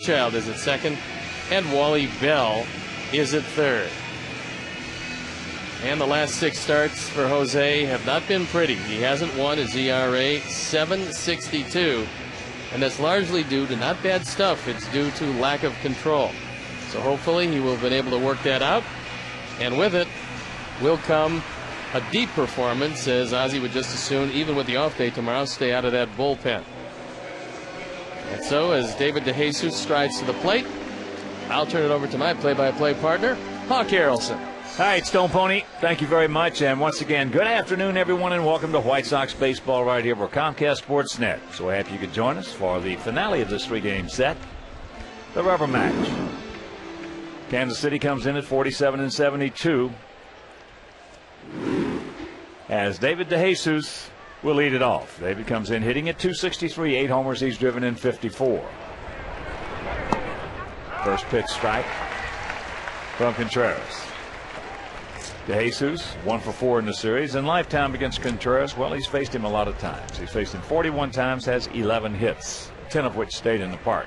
Child is at second, and Wally Bell is at third. And the last 6 starts for Jose have not been pretty. He hasn't won. His ERA 7.62, and that's largely due to not bad stuff. It's due to lack of control. So hopefully he will have been able to work that out, and with it will come a deep performance, as Ozzie would just as soon, even with the off day tomorrow, stay out of that bullpen. And so as David DeJesus strides to the plate, I'll turn it over to my play-by-play partner, Hawk Harrelson. All right, Stone Pony, thank you very much. And once again, good afternoon, everyone, and welcome to White Sox baseball right here for Comcast Sportsnet. So happy you could join us for the finale of this 3-game set, the rubber match. Kansas City comes in at 47-72. As David DeJesus will lead it off. David comes in hitting at .263, 8 homers. He's driven in 54. First pitch strike from Contreras. DeJesus 1 for 4 in the series. In lifetime against Contreras, well, he's faced him a lot of times. He's faced him 41 times, has 11 hits, 10 of which stayed in the park.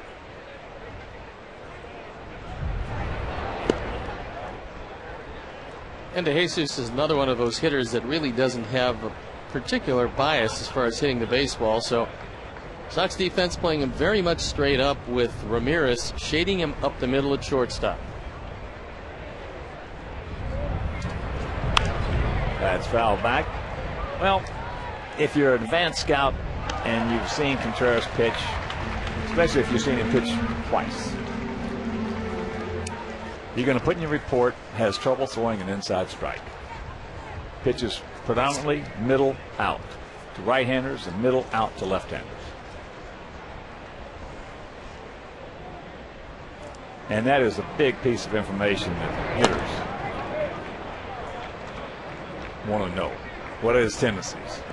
And DeJesus is another one of those hitters that really doesn't have a particular bias as far as hitting the baseball. So Sox defense playing him very much straight up, with Ramirez shading him up the middle at shortstop. That's foul back. Well, if you're an advanced scout and you've seen Contreras pitch, especially if you've seen him pitch twice, you're going to put in your report, has trouble throwing an inside strike. Pitches predominantly middle out to right-handers and middle out to left-handers. And that is a big piece of information that hitters want to know. What are his tendencies?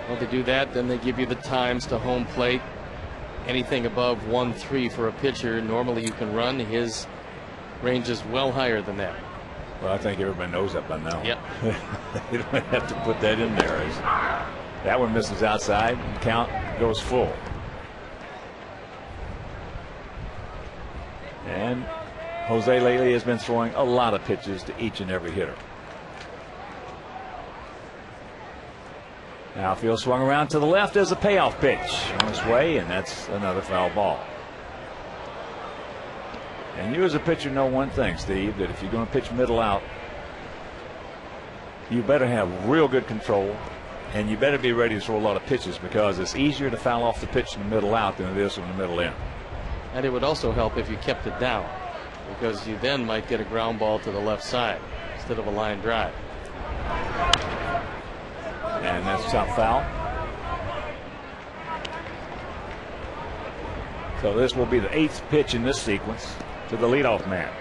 Well, to do that, then they give you the times to home plate. Anything above 1.3 for a pitcher, normally you can run. His range is well higher than that. Well, I think everybody knows that by now. Yep. You don't have to put that in there. That one misses outside, and count goes full. And Jose lately has been throwing a lot of pitches to each and every hitter. Outfield swung around to the left as a payoff pitch on its way, and that's another foul ball. And you as a pitcher know one thing, Steve, that if you're going to pitch middle out, you better have real good control, and you better be ready to throw a lot of pitches, because it's easier to foul off the pitch in the middle out than it is from the middle in. And it would also help if you kept it down, because you then might get a ground ball to the left side instead of a line drive. And that's top foul. So this will be the 8th pitch in this sequence to the leadoff man.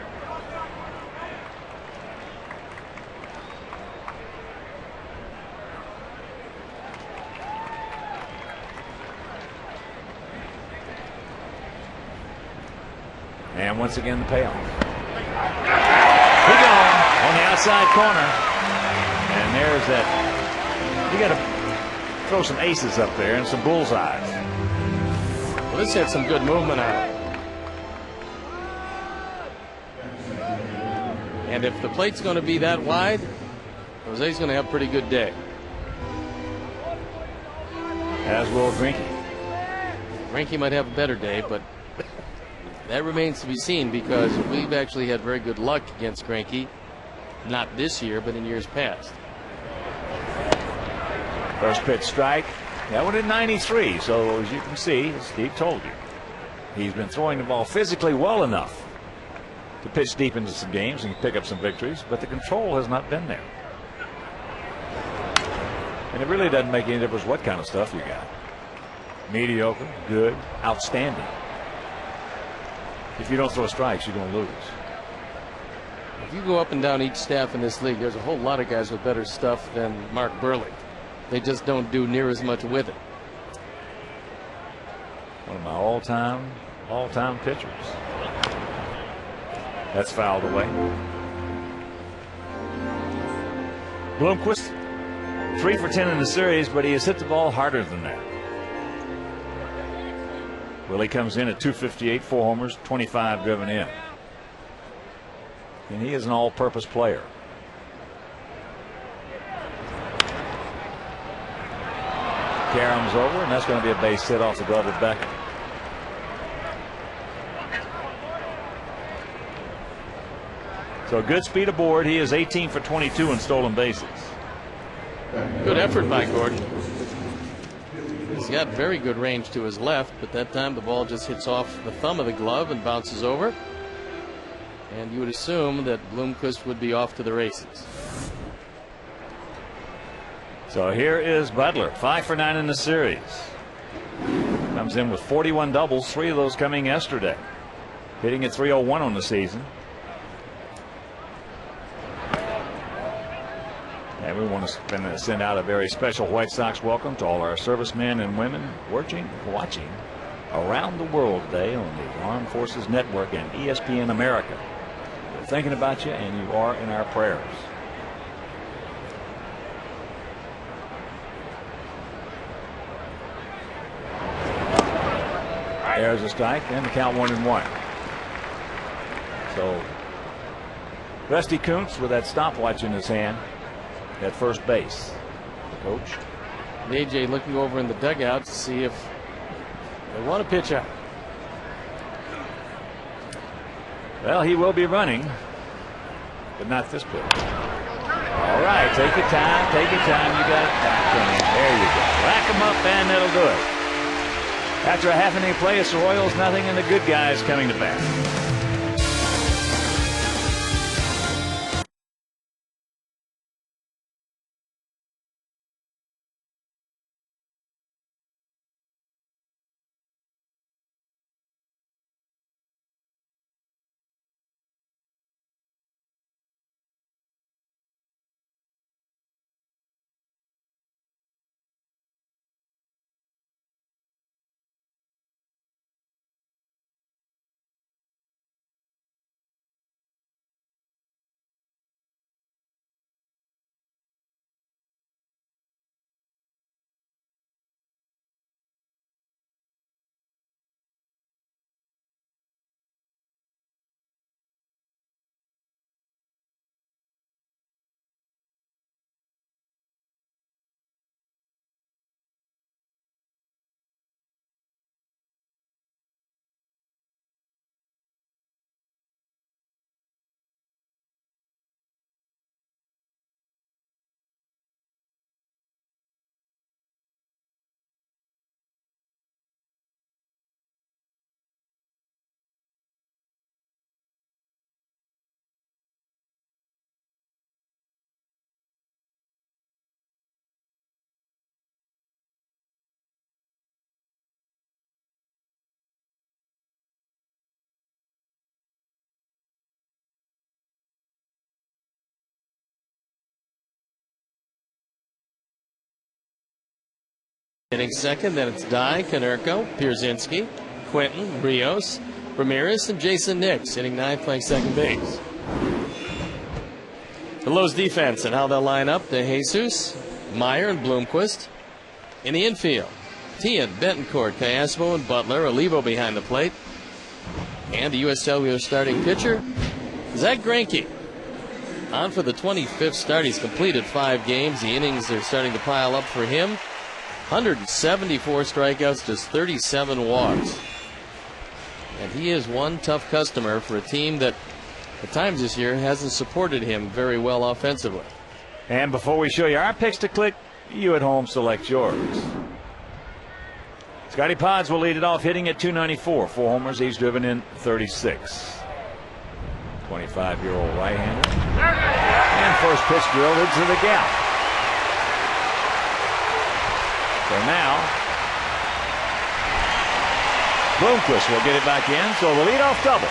And once again the payoff. He gone on the outside corner. And there's that. You got to throw some aces up there and some bullseyes. Well, this had some good movement on it. And if the plate's going to be that wide, Jose's going to have a pretty good day. As will Greinke. Greinke might have a better day, but that remains to be seen, because we've actually had very good luck against Greinke. Not this year, but in years past. First pitch strike. That one at 93. So as you can see, as Steve told you, he's been throwing the ball physically well enough to pitch deep into some games and pick up some victories, but the control has not been there. And it really doesn't make any difference what kind of stuff you got. Mediocre, good, outstanding. If you don't throw strikes, you're going to lose. If you go up and down each staff in this league, there's a whole lot of guys with better stuff than Mark Burley. They just don't do near as much with it. One of my all-time pitchers. That's fouled away. Bloomquist, 3 for 10 in the series, but he has hit the ball harder than that. Willie comes in at 258, 4 homers, 25 driven in. And he is an all-purpose player. Carom's over, and that's going to be a base hit off the glove of Beckham. So good speed aboard. He is 18 for 22 in stolen bases. Good effort by Gordon. He's got very good range to his left, but that time the ball just hits off the thumb of the glove and bounces over. And you would assume that Bloomquist would be off to the races. So here is Butler, 5 for 9 in the series. Comes in with 41 doubles, 3 of those coming yesterday. Hitting at .301 on the season. And we want to send out a very special White Sox welcome to all our servicemen and women watching around the world today on the Armed Forces Network and ESPN America. We're thinking about you, and you are in our prayers. There's a strike, and the count 1-1. So Rusty Kuntz with that stopwatch in his hand at first base. The coach. AJ looking over in the dugout to see if they want to pitch out. Well, he will be running, but not this pitch. All right, take your time, take your time. You got it back. There you go. Rack him up, and that'll do it. After a half inning play, it's the Royals nothing, and the good guys coming to bat. Hitting second, then it's Dye, Konerko, Pierzynski, Quinton, Rios, Ramirez, and Jason Nix hitting ninth, playing second base. The Lowe's defense and how they'll line up: De Jesus, Meyer, and Bloomquist. In the infield, Tian, Betancourt, Callasmo, and Butler. Olivo behind the plate. And the U.S. Cellular starting pitcher, Zach Greinke. On for the 25th start. He's completed 5 games. The innings are starting to pile up for him. 174 strikeouts, just 37 walks. And he is one tough customer for a team that at times this year hasn't supported him very well offensively. And before we show you our picks to click, you at home select yours. Scotty Pods will lead it off, hitting at .294. 4 homers, he's driven in 36. 25-year-old right-hander. And first pitch drilled into the gap. So now, Bloomquist will get it back in, so the leadoff double.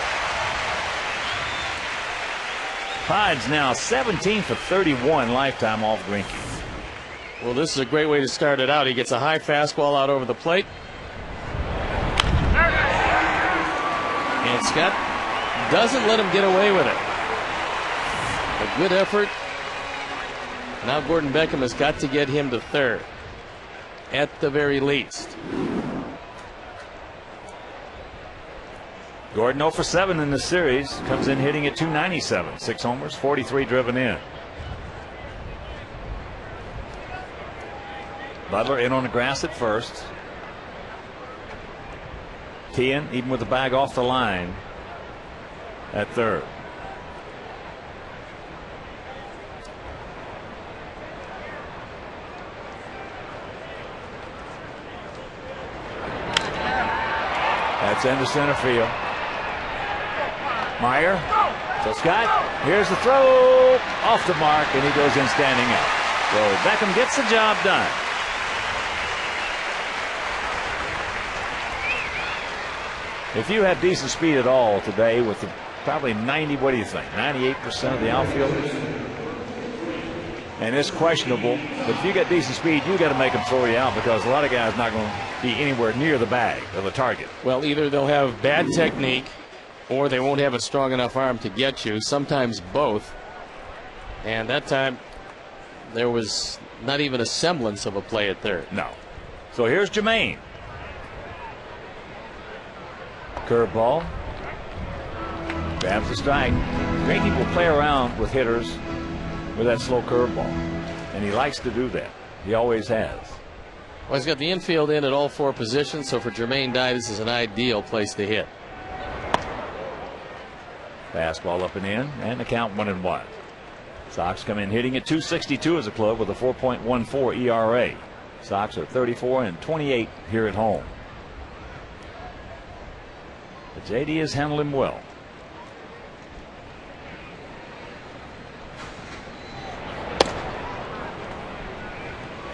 Pods now 17 for 31 lifetime off Greinke. Well, this is a great way to start it out. He gets a high fastball out over the plate. And Scott doesn't let him get away with it. A good effort. Now Gordon Beckham has got to get him to third, at the very least. Gordon 0 for 7 in this series. Comes in hitting at .297. 6 homers, 43 driven in. Butler in on the grass at first. Tian, even with the bag off the line, at third. That's into center field. Meyer. So Scott, here's the throw off the mark, and he goes in standing up. So Beckham gets the job done. If you have decent speed at all today with the probably 90, what do you think, 98% of the outfielders? And it's questionable, but if you got decent speed, you got to make them throw you out, because a lot of guys not going to be anywhere near the bag or the target. Well, either they'll have bad technique or they won't have a strong enough arm to get you, sometimes both. And that time there was not even a semblance of a play at third. No. So here's Jermaine. Curveball. Grabs the strike. Greinke will play around with hitters with that slow curveball, and he likes to do that. He always has. Well, he's got the infield in at all 4 positions, so for Jermaine Dye, this is an ideal place to hit. Fastball up and in, and the count 1-1. Sox come in hitting at .262 as a club with a 4.14 ERA. Sox are 34 and 28 here at home. But JD has handled him well.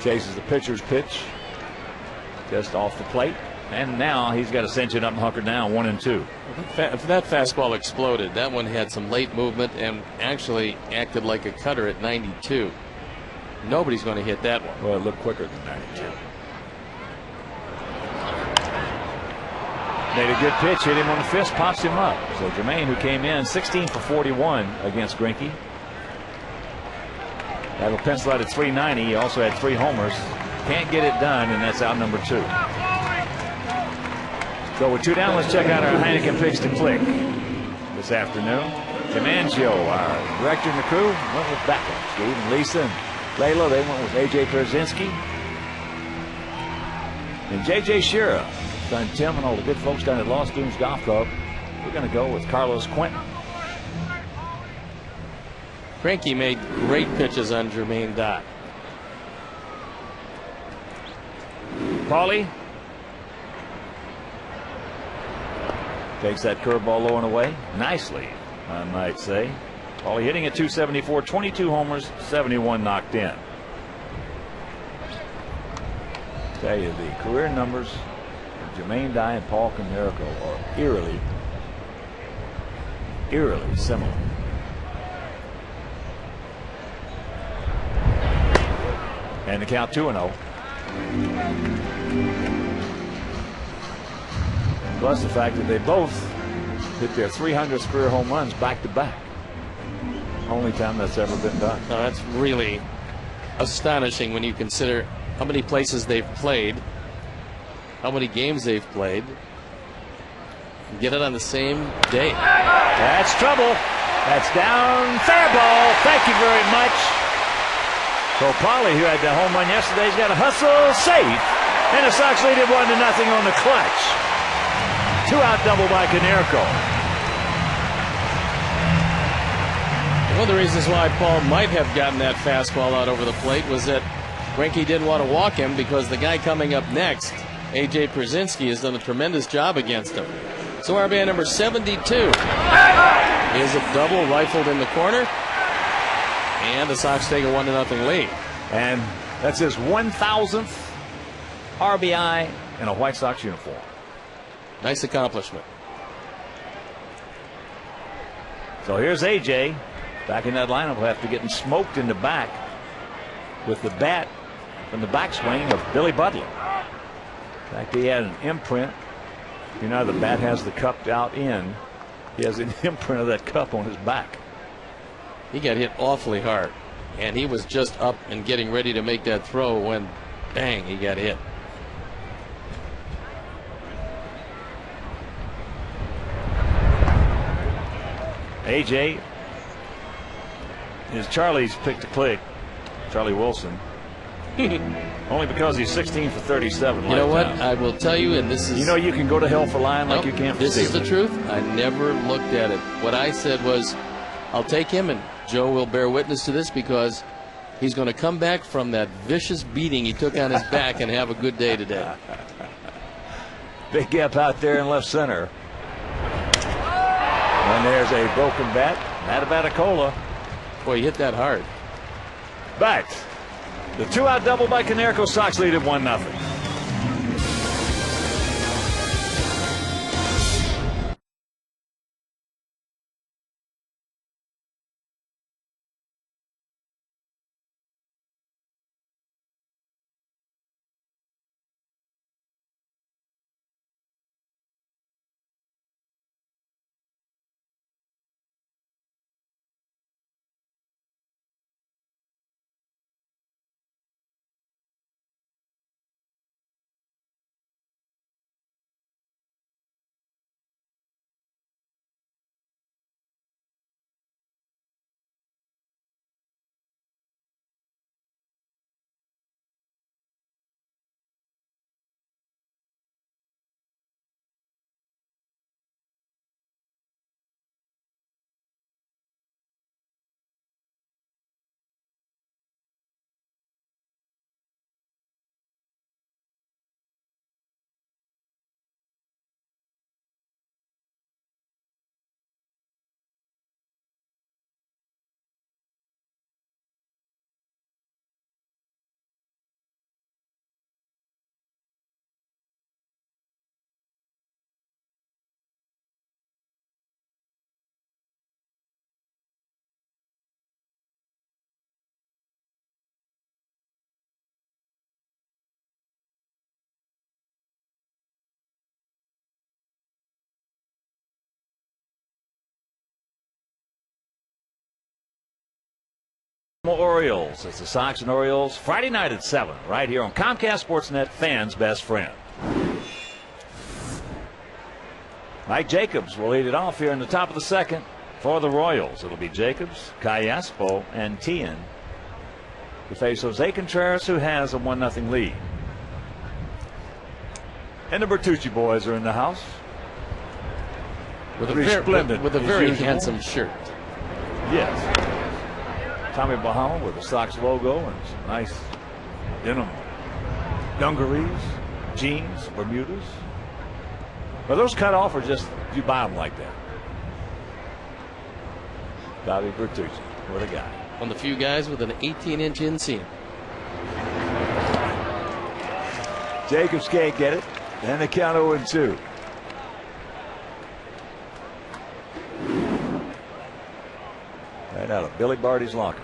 Chases the pitcher's pitch just off the plate, and now he's got to cinch it up and hunker down. 1-2. If that fastball exploded, that one had some late movement and actually acted like a cutter at 92. Nobody's going to hit that one. Well, it looked quicker than 92. Made a good pitch, hit him on the fist, pops him up. So Jermaine, who came in 16 for 41 against Greinke, that'll pencil out at .390. He also had 3 homers. Can't get it done, and that's out number 2. So with 2 down, let's check out our Heineken Picks to Click this afternoon. Dimangio, our director and the crew, went with Beckham. Steve and Lisa and Layla, they went with A.J. Pierzynski. And J.J. Shira, son Tim, and all the good folks down at Lost Dunes Golf Club, we're going to go with Carlos Quentin. Greinke made great pitches on Jermaine Dye. Paulie takes that curveball low and away nicely, I might say. Paulie hitting at .274, 22 homers, 71 knocked in. Tell you, the career numbers of Jermaine Dye and Paul Konerko are eerily similar. And the count 2-0. Plus the fact that they both hit their 300th career home runs back to back. Only time that's ever been done. Now that's really astonishing when you consider how many places they've played, how many games they've played. Get it on the same day. That's trouble. That's down. Fair ball. Thank you very much. So Paulie, who had the home run yesterday, has got a hustle safe. And the Sox lead it 1-0 on the clutch. 2-out double by Konerko. One of the reasons why Paul might have gotten that fastball out over the plate was that Greinke didn't want to walk him, because the guy coming up next, A.J. Pierzynski, has done a tremendous job against him. So our man number 72 is a double rifled in the corner. And the Sox take a 1-0 lead. And that's his 1,000th RBI in a White Sox uniform. Nice accomplishment. So here's AJ back in that lineup after getting smoked in the back with the bat from the backswing of Billy Butler. In fact, he had an imprint. You know, the bat has the cup out in. He has an imprint of that cup on his back. He got hit awfully hard, and he was just up and getting ready to make that throw when, bang, he got hit. AJ is Charlie's pick to click. Charlie Wilson. Only because he's 16 for 37. You know what? I will tell you, and this is... You know you can go to hell for lying like you can't for This is stealing. the truth. I never looked at it. What I said was, I'll take him, and Joe will bear witness to this because he's going to come back from that vicious beating he took on his back and have a good day today. Big gap out there in left center. And there's a broken bat. Matabatacola. Boy, he hit that hard. But the 2-out double by Canerco. Sox lead at 1-0. Orioles. It's the Sox and Orioles Friday night at 7 right here on Comcast Sportsnet, fans' best friend. Mike Jacobs will lead it off here in the top of the second for the Royals. It'll be Jacobs, Callaspo, and Tien to face Jose Contreras, who has a 1-0 lead. And the Bertucci boys are in the house With a very handsome shirt. Yes. Tommy Bahama with the Sox logo and some nice denim dungarees, jeans, Bermudas. Are those cut off or just you buy them like that? Bobby Bertucci, what a guy. One of the few guys with an 18-inch inseam. Jacobs can't get it. And the count 0-2. Right out of Billy Barty's locker.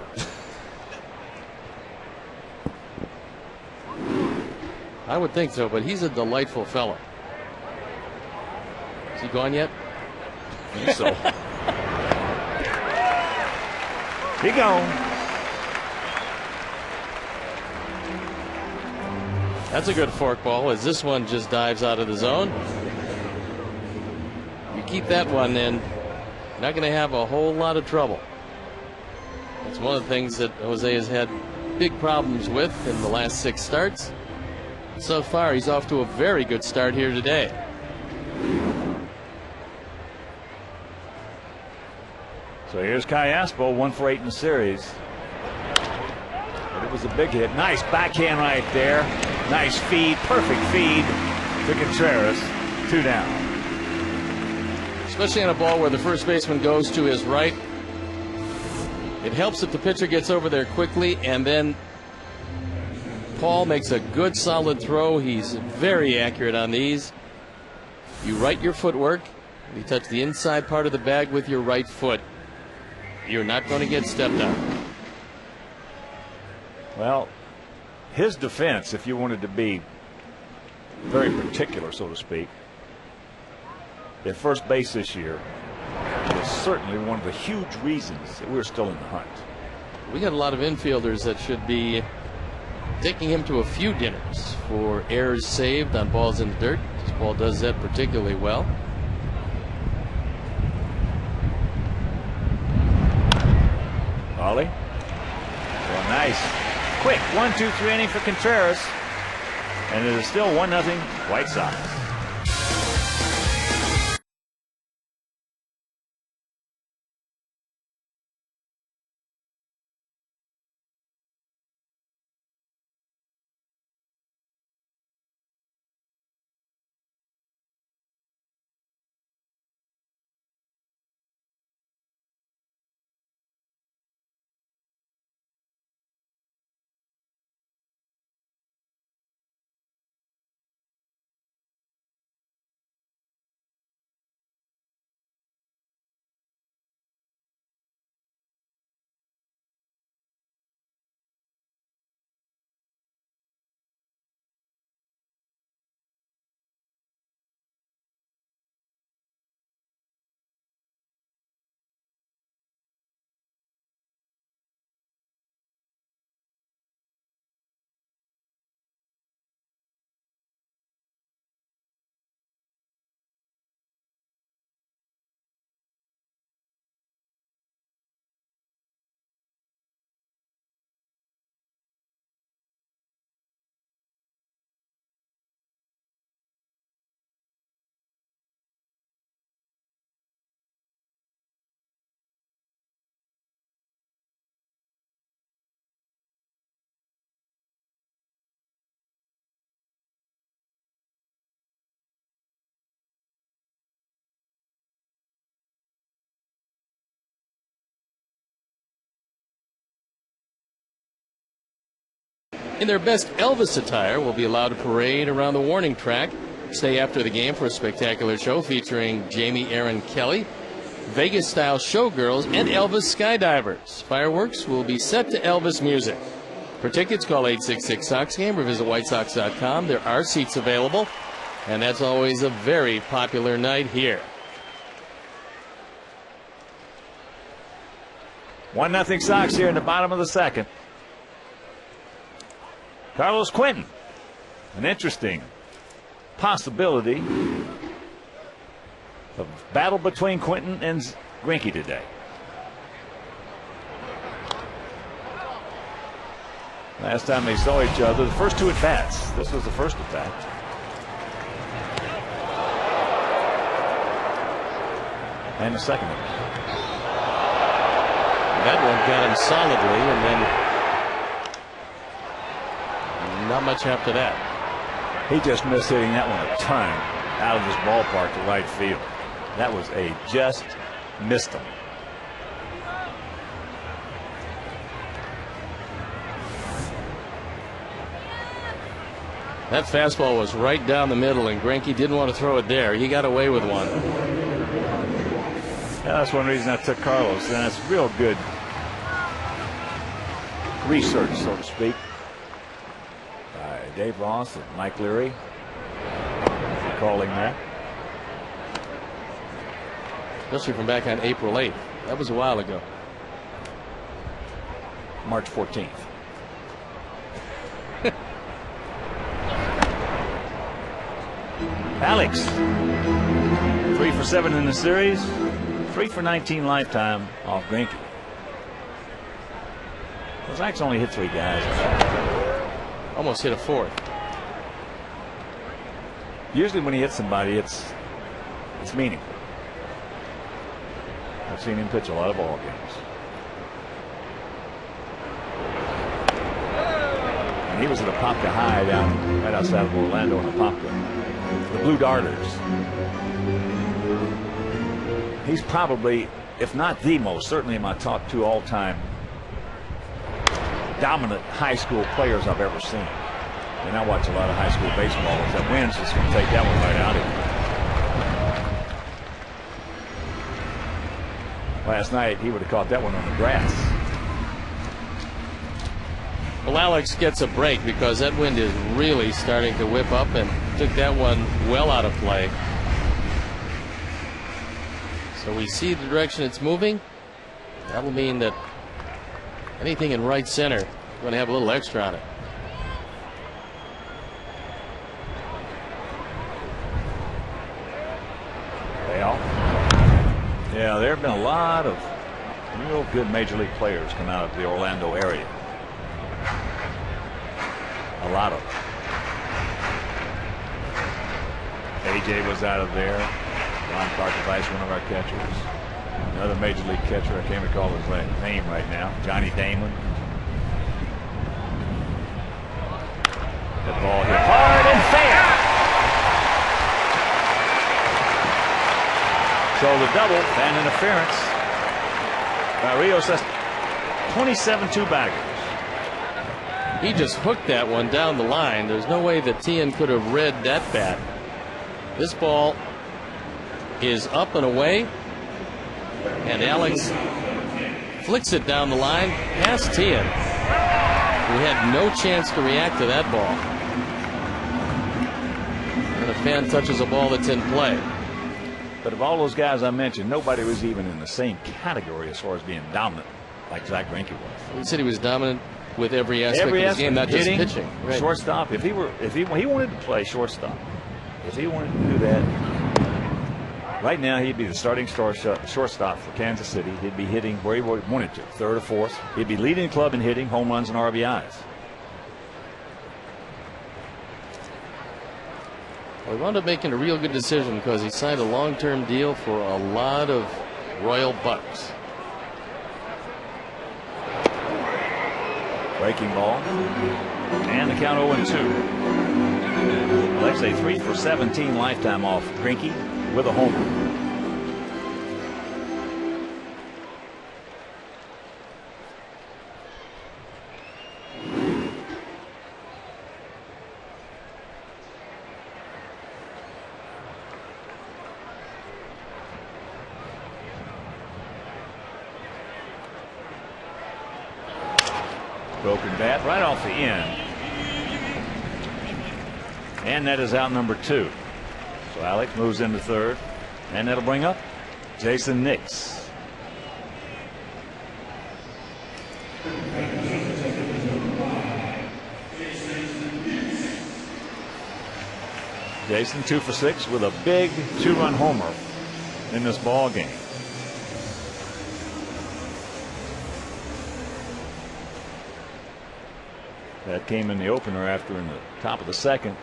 I would think so, but he's a delightful fellow. Is he gone yet? I think so. He gone. That's a good forkball as this one just dives out of the zone. You keep that one in, you're not going to have a whole lot of trouble. That's one of the things that Jose has had big problems with in the last 6 starts. So far, he's off to a very good start here today. So here's Callaspo, 1 for 8 in the series. But it was a big hit. Nice backhand right there. Nice feed, perfect feed to Contreras. 2 down. Especially on a ball where the first baseman goes to his right. It helps if the pitcher gets over there quickly, and then Paul makes a good solid throw. He's very accurate on these. You right your footwork. You touch the inside part of the bag with your right foot. You're not going to get stepped on. Well, his defense, if you wanted to be very particular, so to speak, at first base this year is certainly one of the huge reasons that we're still in the hunt. We got a lot of infielders that should be taking him to a few dinners for errors saved on balls in the dirt. This ball does that particularly well. Kelly. So a nice, quick 1-2-3 inning for Contreras. And it is still 1-0 White Sox. In their best Elvis attire, will be allowed to parade around the warning track. Stay after the game for a spectacular show featuring Jamie Aaron Kelly, Vegas-style showgirls, and Elvis skydivers. Fireworks will be set to Elvis music. For tickets, call 866-SOX-GAME or visit whitesox.com. There are seats available, and that's always a very popular night here. 1-0 Sox here in the bottom of the second. Carlos Quentin, an interesting possibility of battle between Quentin and Greinke today. Last time they saw each other, the first two at-bats. This was the first at-bat. And the second. That one got him solidly, and then not much after that. He just missed hitting that one a ton out of this ballpark to right field. That was just missed him. That fastball was right down the middle, and Greinke didn't want to throw it there. He got away with one. Yeah, that's one reason I took Carlos, and that's real good research, so to speak, by Dave Ross and Mike Leary calling that. Especially from back on April 8th. That was a while ago. March 14th. Alex, 3 for 7 in the series, 3 for 19 lifetime off Greinke. Zach's only hit 3 guys. Almost hit a fourth. Usually when he hits somebody, it's meaningful. I've seen him pitch a lot of ball games. And he was at Apopka High down right outside of Orlando in Apopka. The Blue Darters. He's probably, if not the most, certainly in my top 2 all-time dominant high school players I've ever seen. And I watch a lot of high school baseball. If that wins, just going to take that one right out of him. Last night, he would have caught that one on the grass. Well, Alex gets a break because that wind is really starting to whip up, and took that one well out of play. So we see the direction it's moving. That will mean that anything in right center is going to have a little extra on it. Well, yeah, there have been a lot of Real good major league players come out of the Orlando area. A lot of them. AJ was out of there. Ron Carter-Vice, one of our catchers. Another major league catcher. I can't recall his name right now. Johnny Damon. That ball hit hard and fair. So the double and interference by Rios. That's 27-2 baggers. He just hooked that one down the line. There's no way that Tien could have read that bat. This ball is up and away, and Alex flicks it down the line past Tien, who had no chance to react to that ball. And a fan touches a ball that's in play. But of all those guys I mentioned, nobody was even in the same category as far as being dominant like Zach Greinke was. We said he was dominant with every aspect of his game, not just hitting, pitching. Right. Shortstop. He wanted to play shortstop. If he wanted to do that, right now he'd be the starting shortstop for Kansas City. He'd be hitting where he wanted to, third or fourth. He'd be leading the club in hitting, home runs, and RBIs. Well, he wound up making a real good decision because he signed a long-term deal for a lot of royal bucks. Breaking ball. And the count 0-2. Let's say 3 for 17 lifetime off Greinke with a homer. Broken bat right off the end. And that is out number 2. So Alex moves into third. And that'll bring up Jason Nix. Jason 2 for 6 with a big 2-run homer in this ball game. That came in the opener after in the top of the second.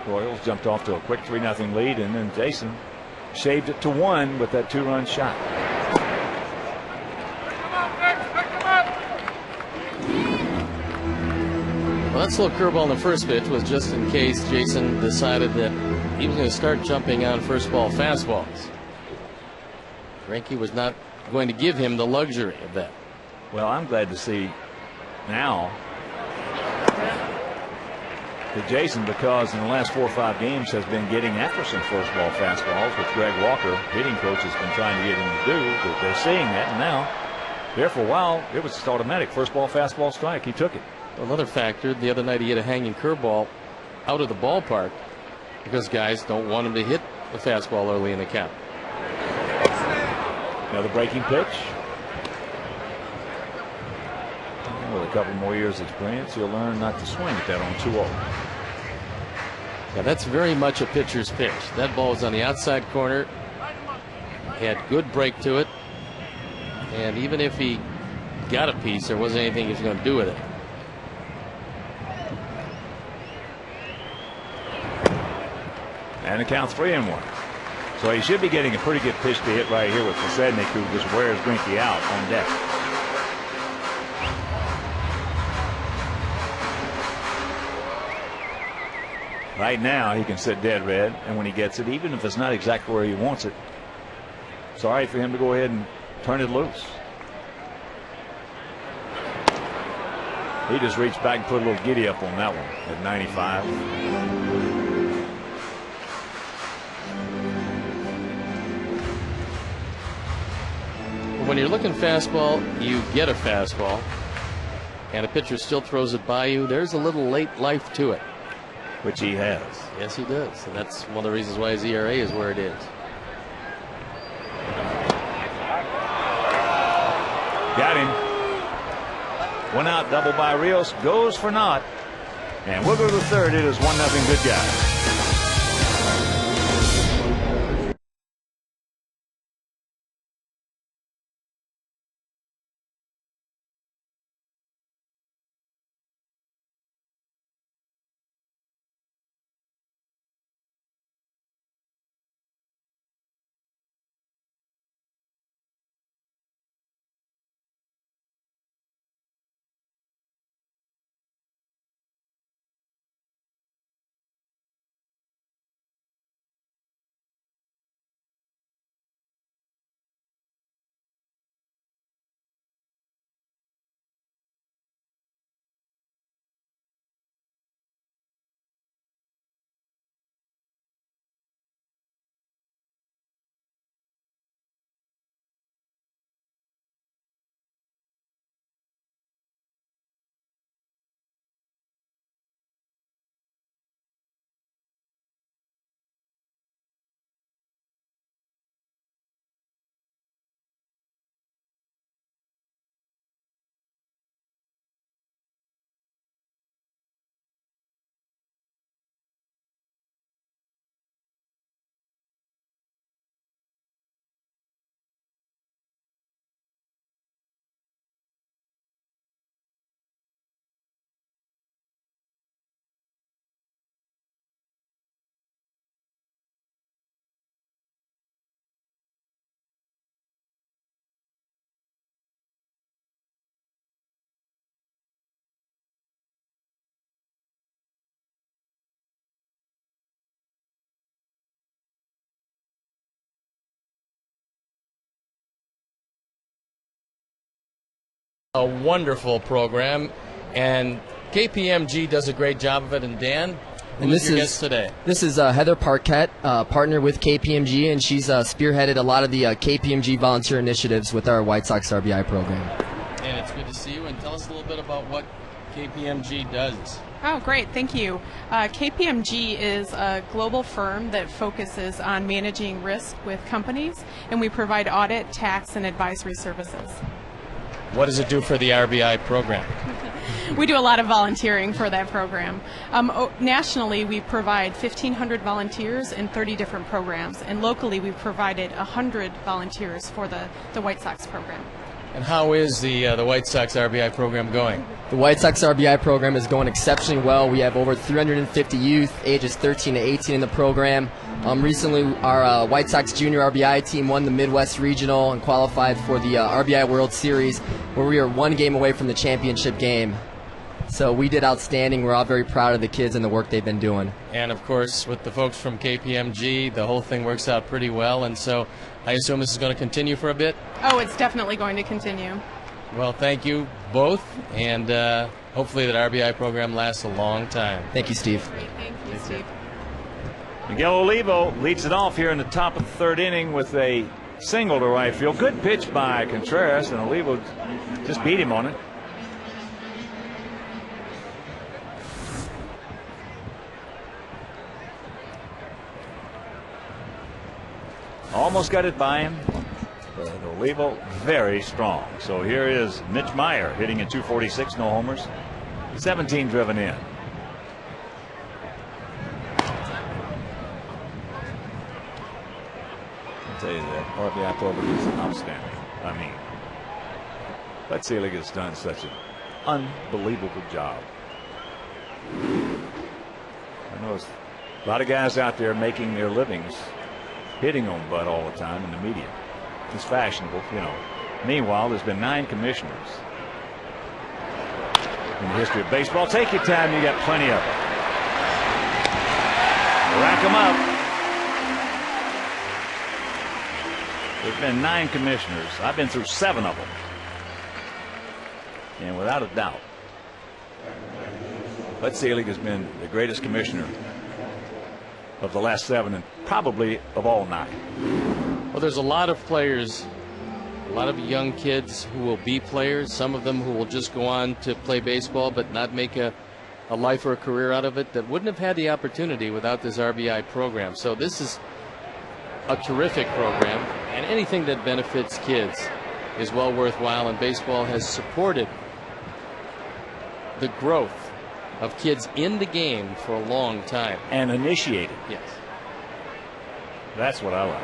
Royals jumped off to a quick 3-0 lead, and then Jason shaved it to 1 with that 2-run shot. Well, that slow curveball in the first pitch was just in case Jason decided that he was going to start jumping on first ball fastballs. Greinke was not going to give him the luxury of that. Well, I'm glad to see now that Jason, because in the last 4 or 5 games has been getting after some first ball fastballs, which Greg Walker, hitting coach, has been trying to get him to do. But they're seeing that, and now there for a while it was just automatic first ball fastball strike. He took it. Another factor, the other night he hit a hanging curveball out of the ballpark because guys don't want him to hit the fastball early in the count. Another breaking pitch. With a couple more years experience, he'll learn not to swing at that on 2-0. Yeah, that's very much a pitcher's pitch. That ball was on the outside corner. Had good break to it. And even if he got a piece, there wasn't anything he was going to do with it. And the count's 3-1. So he should be getting a pretty good pitch to hit right here with Posednik, who just wears Greinke out on deck. Right now he can sit dead red, and when he gets it, even if it's not exactly where he wants it, it's all right for him to go ahead and turn it loose. He just reached back and put a little giddy up on that one at 95. When you're looking fastball, you get a fastball, and a pitcher still throws it by you. There's a little late life to it. Which he has. Yes, he does. And that's one of the reasons why his ERA is where it is. Got him. 1 out, double by Rios. Goes for naught. And we'll go to the third. It is 1-0 good guy. A wonderful program, and KPMG does a great job of it. And Dan, who's your guest today? This is Heather Parquette, partner with KPMG, and she's spearheaded a lot of the KPMG volunteer initiatives with our White Sox RBI program. And it's good to see you, and tell us a little bit about what KPMG does. Oh, great. Thank you. KPMG is a global firm that focuses on managing risk with companies, and we provide audit, tax, and advisory services. What does it do for the RBI program? We do a lot of volunteering for that program. Nationally, we provide 1,500 volunteers in 30 different programs, and locally we've provided 100 volunteers for the White Sox program. And how is the White Sox RBI program going? The White Sox RBI program is going exceptionally well. We have over 350 youth, ages 13 to 18 in the program. Recently, our White Sox Junior RBI team won the Midwest Regional and qualified for the RBI World Series, where we are one game away from the championship game. So we did outstanding. We're all very proud of the kids and the work they've been doing. And, of course, with the folks from KPMG, the whole thing works out pretty well. And so I assume this is going to continue for a bit? Oh, it's definitely going to continue. Well, thank you both, and hopefully that RBI program lasts a long time. Thank you, Steve. Great. Thank you, Steve. Miguel Olivo leads it off here in the top of the third inning with a single to right field. Good pitch by Contreras, and Olivo just beat him on it. Almost got it by him, but Olivo very strong. So here is Mitch Meyer hitting at 246, no homers, 17 driven in. I'll tell you that RBI program is outstanding. I mean, Bud Selig has done such an unbelievable job. I know there's a lot of guys out there making their livings hitting on Bud all the time in the media. It's fashionable, you know. Meanwhile, there's been 9 commissioners in the history of baseball. Take your time, you got plenty of them. Rack them up. There's been 9 commissioners. I've been through 7 of them. And without a doubt, Bud Selig has been the greatest commissioner of the last 7 and probably of all 9. Well, there's a lot of players, a lot of young kids who will be players, some of them who will just go on to play baseball but not make a life or a career out of it, that wouldn't have had the opportunity without this RBI program. So this is a terrific program, and anything that benefits kids is well worthwhile, and baseball has supported the growth of kids in the game for a long time. And initiated. Yes. That's what I like.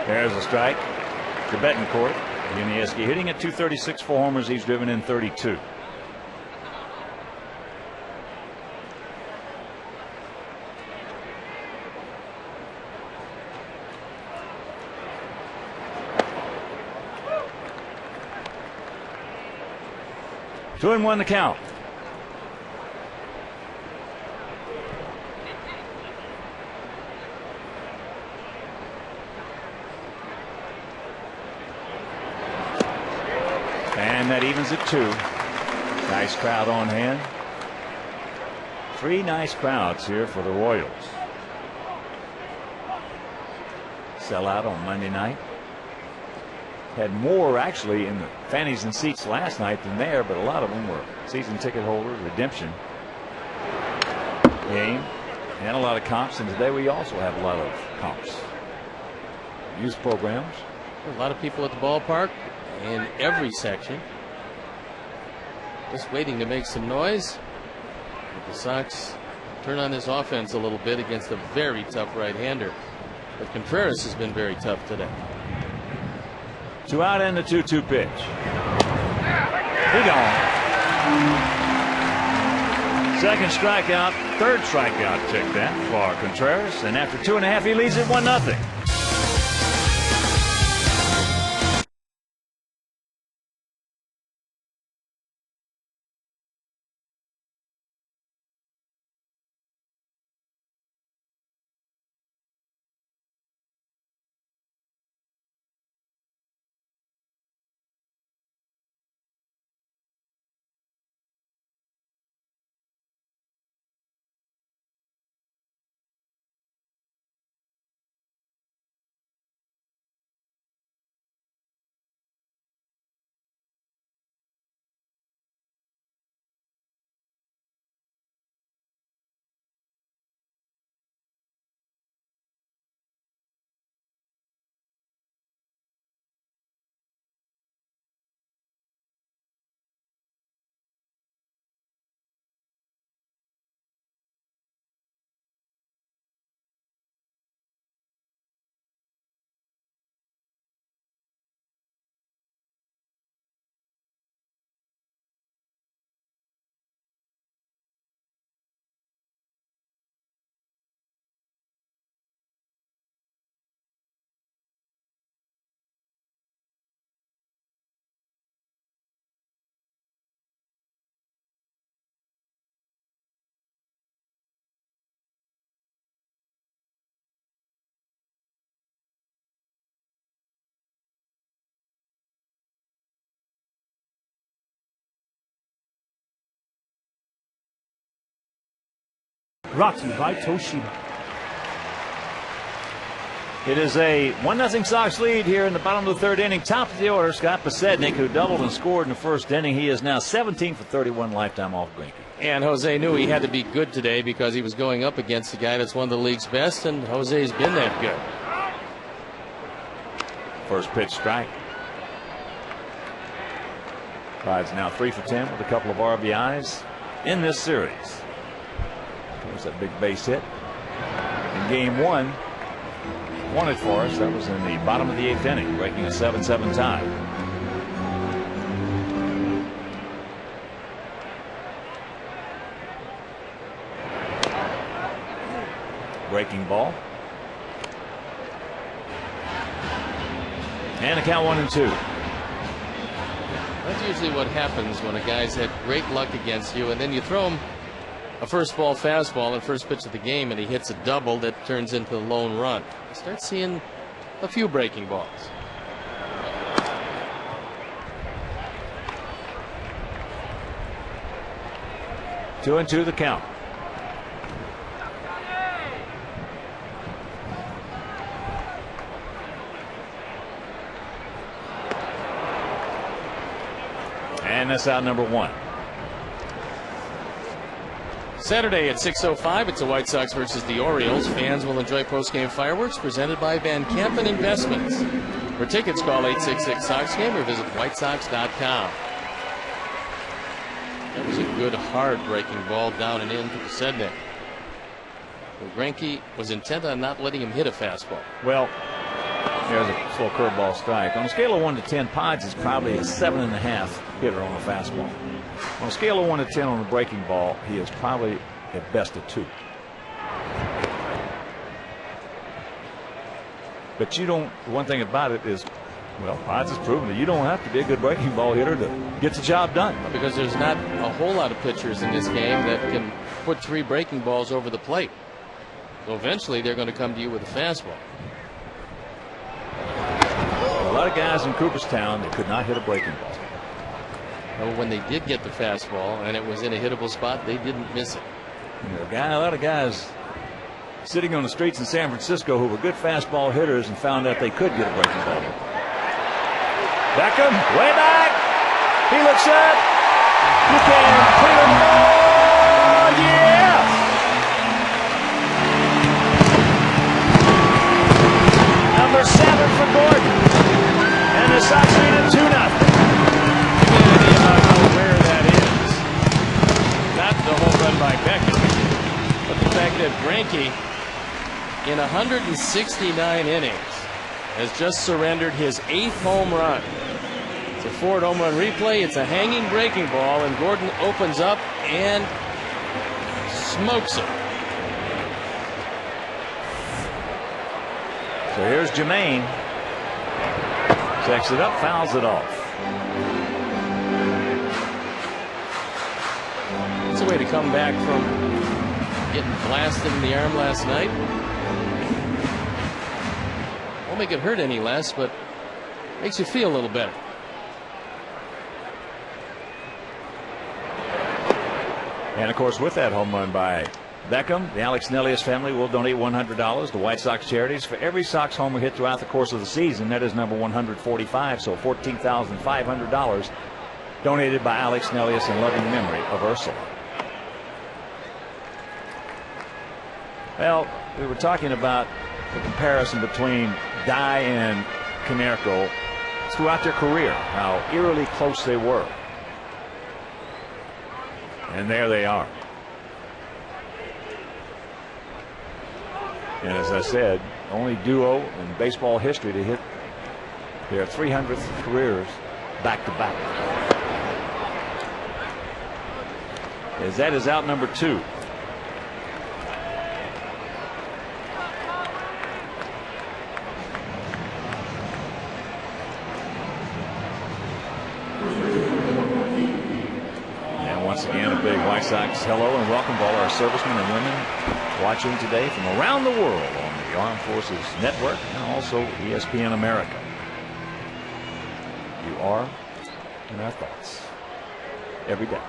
There's a strike to Betancourt. Yuniesky hitting at 236 for homers. He's driven in 32. Two and one to count. And that evens at 2. Nice crowd on hand. 3 nice crowds here for the Royals. Sell out on Monday night. Had more actually in the fannies and seats last night than there, but a lot of them were season ticket holders, redemption game, and a lot of comps. And today we also have a lot of comps. Youth programs. A lot of people at the ballpark in every section, just waiting to make some noise. But the Sox turn on this offense a little bit against a very tough right-hander. But Contreras has been very tough today. 2 out and the 2-2 pitch. He gone. Second strikeout, third strikeout ticked that for Contreras, and after 2.5 he leads it 1-0. Brought to you by Toshiba. It is a 1-0 Sox lead here in the bottom of the third inning. Top of the order, Scott Pasednik, who doubled and scored in the first inning. He is now 17 for 31 lifetime off Greinke. And Jose knew he had to be good today because he was going up against a guy that's one of the league's best, and Jose's been that good. First pitch strike. Pride's now 3 for 10 with a couple of RBIs in this series. There's that big base hit in game 1. Won it for us. That was in the bottom of the 8th inning, breaking a 7-7 tie. Breaking ball. And a count 1-2. That's usually what happens when a guy's had great luck against you, and then you throw him a first ball fastball and first pitch of the game, and he hits a double that turns into a lone run. You start seeing a few breaking balls. Two and two the count. And that's out number 1. Saturday at 6:05, it's the White Sox versus the Orioles. Fans will enjoy post-game fireworks presented by Van Kampen Investments. For tickets, call 866-SOX-GAME or visit whitesox.com. That was a good, hard-breaking ball down and in to Pasednik. Greinke was intent on not letting him hit a fastball. Well, there's a slow curveball strike. On a scale of 1 to 10, Pods is probably a 7.5 hitter on a fastball. On a scale of 1 to 10 on a breaking ball, he is probably at best a 2. But you don't, one thing about it is, well, Pods has proven that you don't have to be a good breaking ball hitter to get the job done. Because there's not a whole lot of pitchers in this game that can put 3 breaking balls over the plate. So eventually they're going to come to you with a fastball. A lot of guys in Cooperstown that could not hit a breaking ball. Well, when they did get the fastball and it was in a hittable spot, they didn't miss it. A lot of guys sitting on the streets in San Francisco who were good fastball hitters and found out they could get a breaking ball. Beckham, way back. He looks up. You can clear the ball. Yeah. Number 7 for Gordon. And the Sox lead at 2-0. Where that is. Not the home run by Beckham, but the fact that Greinke, in 169 innings, has just surrendered his 8th home run. It's a Ford home run replay. It's a hanging breaking ball, and Gordon opens up and smokes it. So here's Jermaine. Checks it up, fouls it off. It's a way to come back from getting blasted in the arm last night. Won't make it hurt any less, but makes you feel a little better. And of course, with that home run by Beckham, the Alex Nellius family will donate $100 to White Sox charities for every Sox homer hit throughout the course of the season. That is number 145, so $14,500 donated by Alex Nellius in loving memory of Ursula. Well, we were talking about the comparison between Dye and Konerko throughout their career, how eerily close they were. And there they are. And as I said, only duo in baseball history to hit their 300th careers back to back. As that is out number 2. And once again, a big White Sox hello and welcome to all our servicemen and women watching today from around the world on the Armed Forces Network and also ESPN America. You are in our thoughts every day.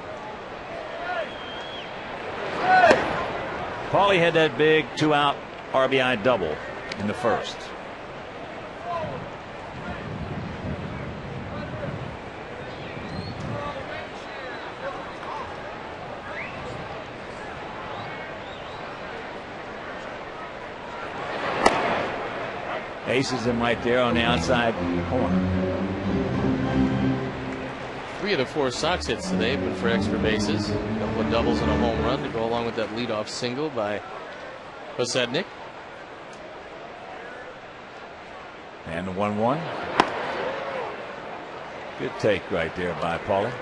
Paulie had that big 2-out RBI double in the first. Aces him right there on the outside corner. 3 of the 4 Sox hits today, but for extra bases. A couple of doubles and a home run to go along with that leadoff single by Posednik. And the 1-1. Good take right there by Paulie.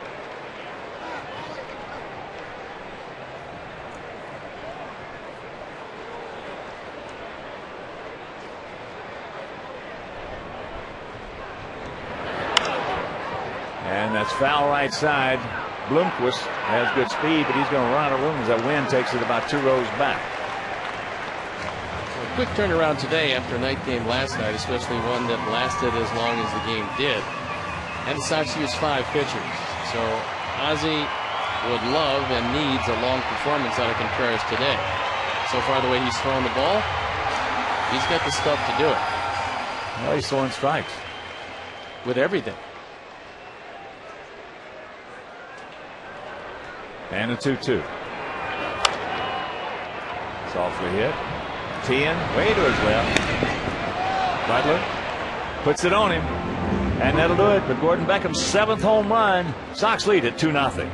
And that's foul right side. Bloomquist has good speed, but he's going to run out of room as that wind takes it about 2 rows back. A quick turnaround today after a night game last night, especially one that lasted as long as the game did. And the Sox used 5 pitchers. So Ozzie would love and needs a long performance out of Contreras today. So far, the way he's throwing the ball, he's got the stuff to do it. Well, he's throwing strikes with everything. And a 2-2. Softly hit. Tien way to his left. Butler puts it on him. And that'll do it. But Gordon Beckham's 7th home run. Sox lead at 2-0.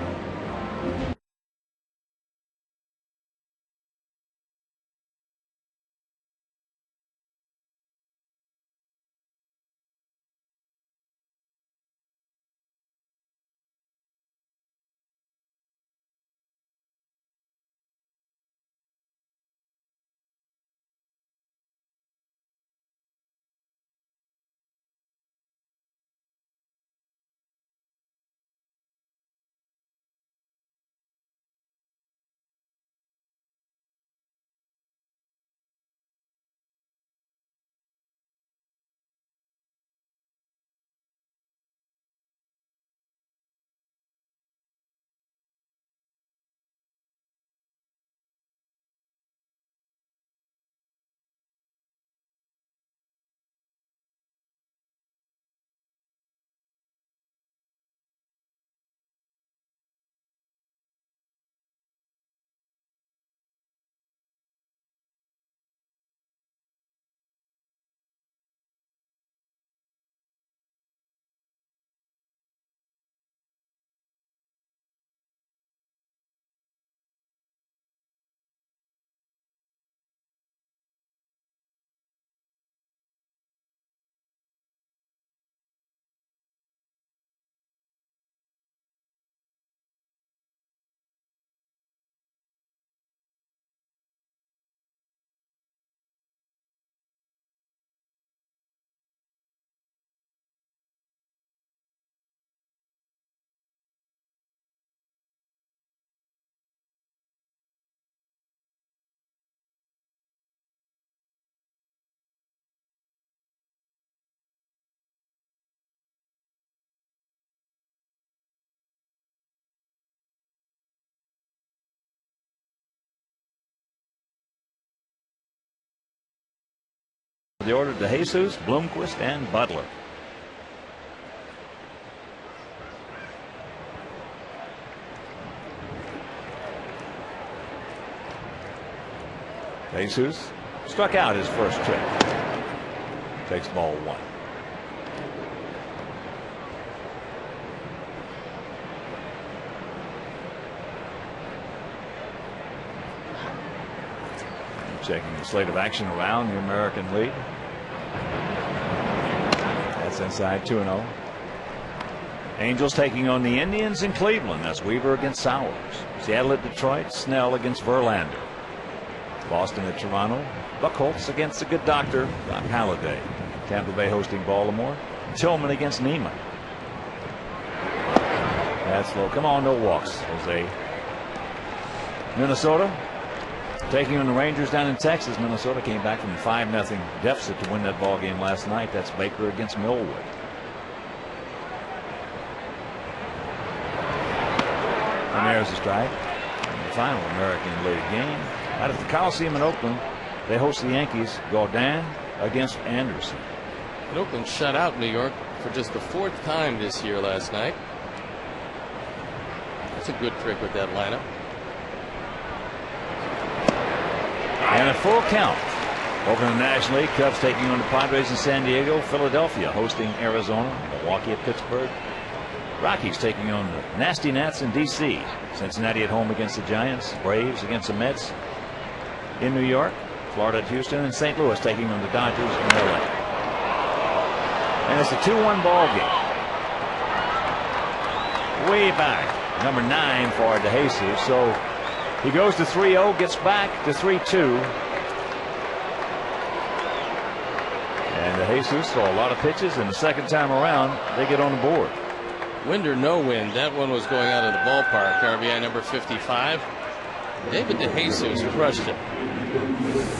The order to Jesus, Bloomquist, and Butler. Jesus struck out his first trip. Takes ball 1. Checking the slate of action around the American League. That's inside 2-0. Angels taking on the Indians in Cleveland. That's Weaver against Sowers. Seattle at Detroit. Snell against Verlander. Boston at Toronto. Buchholz against the good doctor, Doc Halladay. Tampa Bay hosting Baltimore. Tillman against Neiman. That's low. Come on, no walks, Jose. Minnesota taking on the Rangers down in Texas. Minnesota came back from a 5-0 deficit to win that ball game last night. That's Baker against Millwood. And there's the strike in the final American League game. Out at the Coliseum in Oakland, they host the Yankees. Gaudin against Anderson. And Oakland shut out New York for just the 4th time this year last night. That's a good trick with that lineup. And a full count. Over in the National League, Cubs taking on the Padres in San Diego. Philadelphia hosting Arizona. Milwaukee at Pittsburgh. Rockies taking on the Nasty Nats in D.C. Cincinnati at home against the Giants. Braves against the Mets in New York. Florida at Houston. And St. Louis taking on the Dodgers in L.A. And it's a 2-1 ball game. Way back. Number 9 for DeJesus. So he goes to 3-0, gets back to 3-2. And DeJesus saw a lot of pitches, and the second time around, they get on the board. Wind or no wind, that one was going out of the ballpark. RBI number 55. David DeJesus crushed it.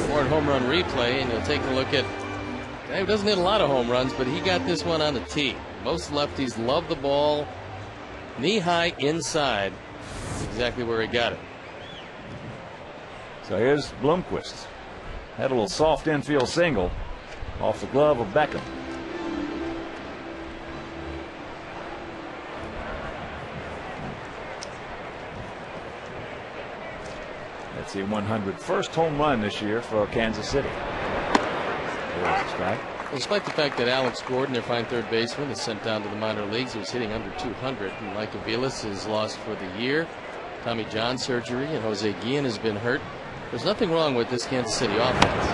Ford home run replay, and you'll take a look at a guy who doesn't hit a lot of home runs, but he got this one on the tee. Most lefties love the ball knee high inside. That's exactly where he got it. So here's Blomquist. Had a little soft infield single off the glove of Beckham. That's the 101st home run this year for Kansas City. There's the strike. Despite the fact that Alex Gordon, their fine third baseman, is sent down to the minor leagues, he was hitting under 200. And Mike Aviles is lost for the year. Tommy John surgery, and Jose Guillen has been hurt. There's nothing wrong with this Kansas City offense.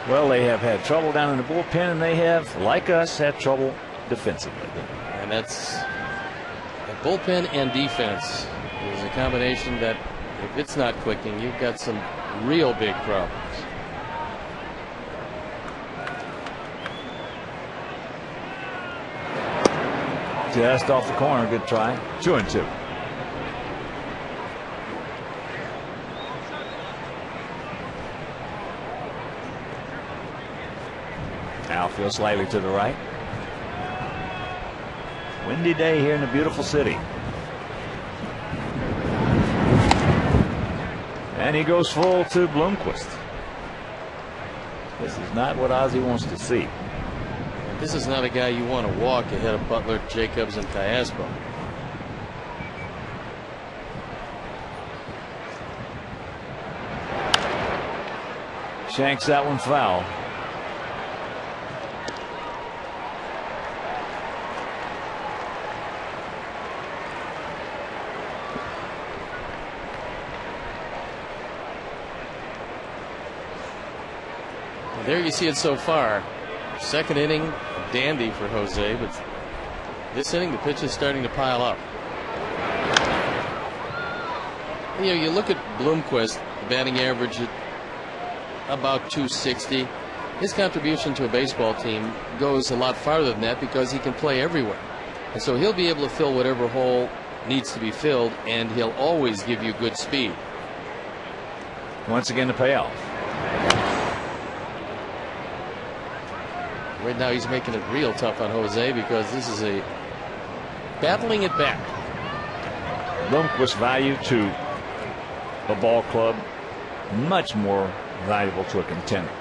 Well, they have had trouble down in the bullpen, and they have, like us, had trouble defensively. And that's a bullpen and defense is a combination that, if it's not clicking, you've got some real big problems. Just off the corner, good try. 2-2. Outfield slightly to the right. Windy day here in the beautiful city. And he goes full to Blomquist. This is not what Ozzie wants to see. This is not a guy you want to walk ahead of Butler, Jacobs, and Teoscar. Shanks that one foul. There you see it so far. Second inning, dandy for Jose, but this inning the pitch is starting to pile up. You know, you look at Blomquist, the batting average at about 260. His contribution to a baseball team goes a lot farther than that because he can play everywhere. And so he'll be able to fill whatever hole needs to be filled, and he'll always give you good speed. Once again, the payoff. Right now he's making it real tough on Jose because this is a battling it back. Blomquist's value to a ball club much more valuable to a contender.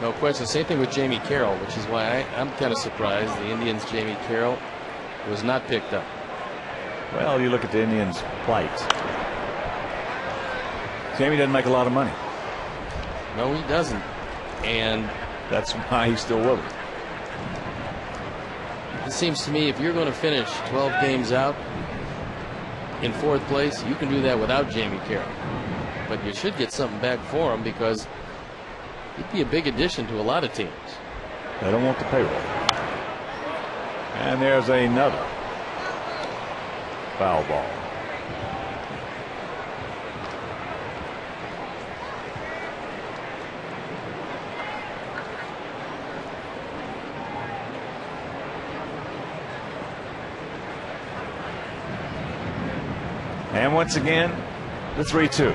No question. Same thing with Jamie Carroll, which is why I'm kind of surprised the Indians' Jamie Carroll was not picked up. Well, you look at the Indians' plight. Jamie doesn't make a lot of money. No, he doesn't. And that's why he's still with it. It seems to me if you're going to finish 12 games out in 4th place, you can do that without Jamie Carroll. But you should get something back for him because he'd be a big addition to a lot of teams. They don't want the payroll. And there's another foul ball. And once again, the 3-2.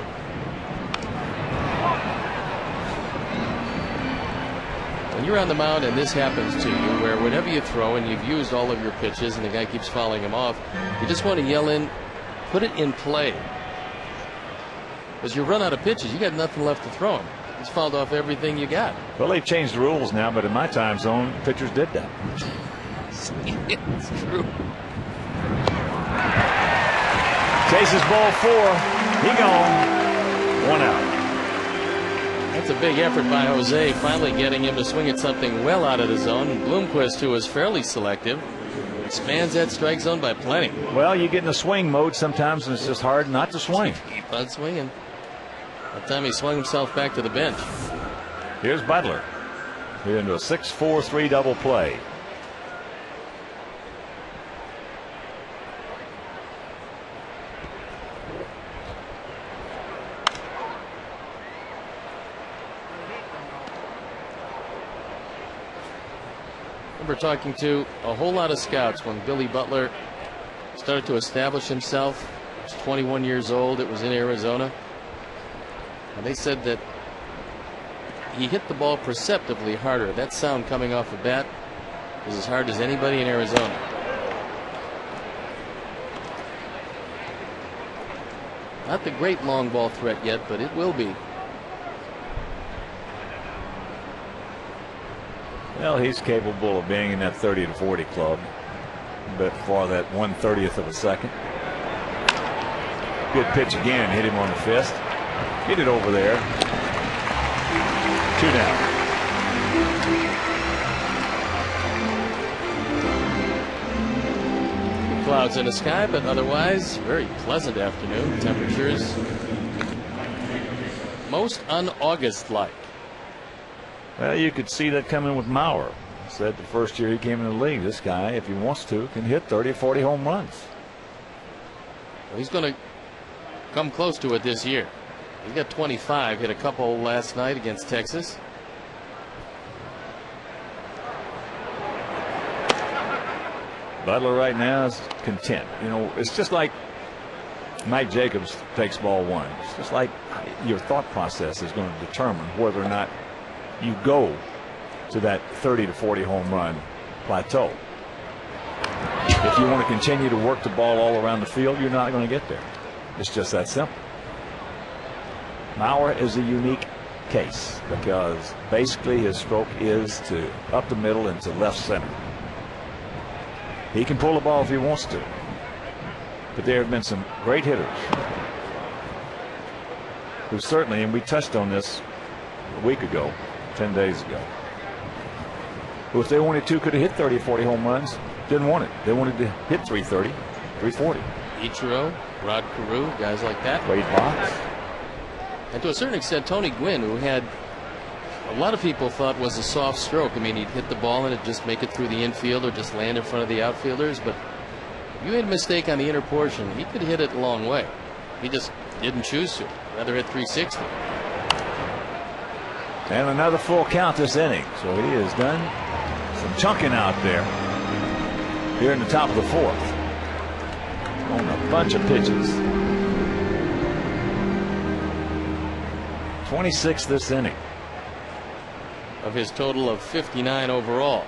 When you're on the mound and this happens to you, where whenever you throw and you've used all of your pitches and the guy keeps fouling him off, you just want to yell in, put it in play. As you run out of pitches, you got nothing left to throw him. He's fouled off everything you got. Well, they've changed the rules now, but in my time zone, pitchers did that. It's true. Chases ball 4. He gone. 1 out. That's a big effort by Jose, finally getting him to swing at something well out of the zone. Bloomquist, who was fairly selective, expands that strike zone by plenty. Well, you get in a swing mode sometimes, and it's just hard not to swing. Keep on swinging. That time he swung himself back to the bench. Here's Butler. Here into a 6-4-3 double play. We're talking to a whole lot of scouts when Billy Butler started to establish himself. He was 21 years old. It was in Arizona. And they said that he hit the ball perceptibly harder. That sound coming off the bat was as hard as anybody in Arizona. Not the great long ball threat yet, but it will be. Well, he's capable of being in that 30 to 40 club, but for that 1/30th of a second. Good pitch again, hit him on the fist. Hit it over there. 2 down. Clouds in the sky, but otherwise very pleasant afternoon. Temperatures most un-August-like. Well, you could see that coming with Maurer. Said the first year he came in the league, this guy, if he wants to, can hit 30 or 40 home runs. Well, he's going to come close to it this year. He got 25, hit a couple last night against Texas. Butler right now is content. You know, it's just like Mike Jacobs takes ball 1. It's just like your thought process is going to determine whether or not you go to that 30 to 40 home run plateau. If you want to continue to work the ball all around the field, you're not going to get there. It's just that simple. Maurer is a unique case because basically his stroke is to up the middle and to left center. He can pull the ball if he wants to, but there have been some great hitters who certainly, and we touched on this a week ago, 10 days ago, who if they wanted to could have hit 30 or 40 home runs. Didn't want it. They wanted to hit 330, 340. Ichiro, Rod Carew, guys like that. Wade Boggs. And to a certain extent, Tony Gwynn, who had a lot of people thought was a soft stroke. I mean, he'd hit the ball and it'd just make it through the infield or just land in front of the outfielders. But if you made a mistake on the inner portion, he could hit it a long way. He just didn't choose to. Rather hit 360. And another full count this inning. So he has done some chunking out there here in the top of the 4th on a bunch of pitches. 26 this inning. Of his total of 59 overall.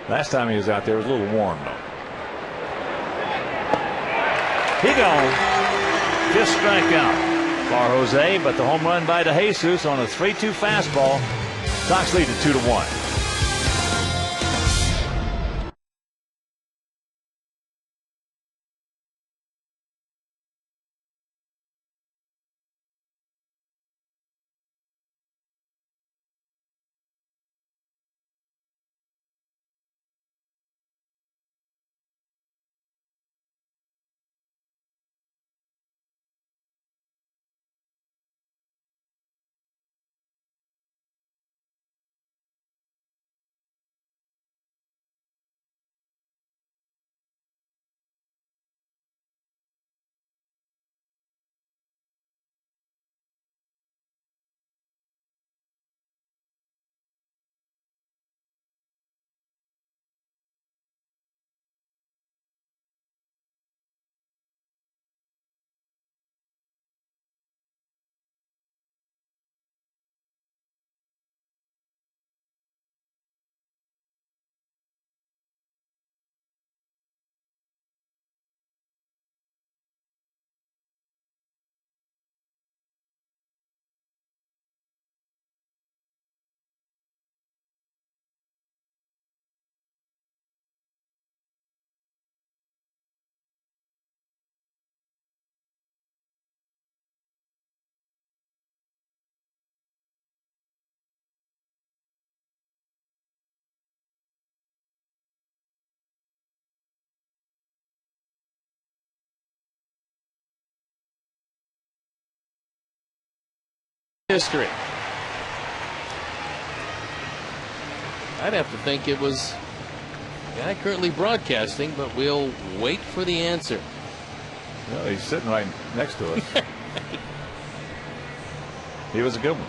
Last time he was out there, it was a little warm, though. He gone. 5th strikeout for Jose, but the home run by DeJesus on a 3-2 fastball. Sox lead at 2-1. history. I'd have to think it was the guy currently broadcasting, but we'll wait for the answer. Well, he's sitting right next to us. He was a good one.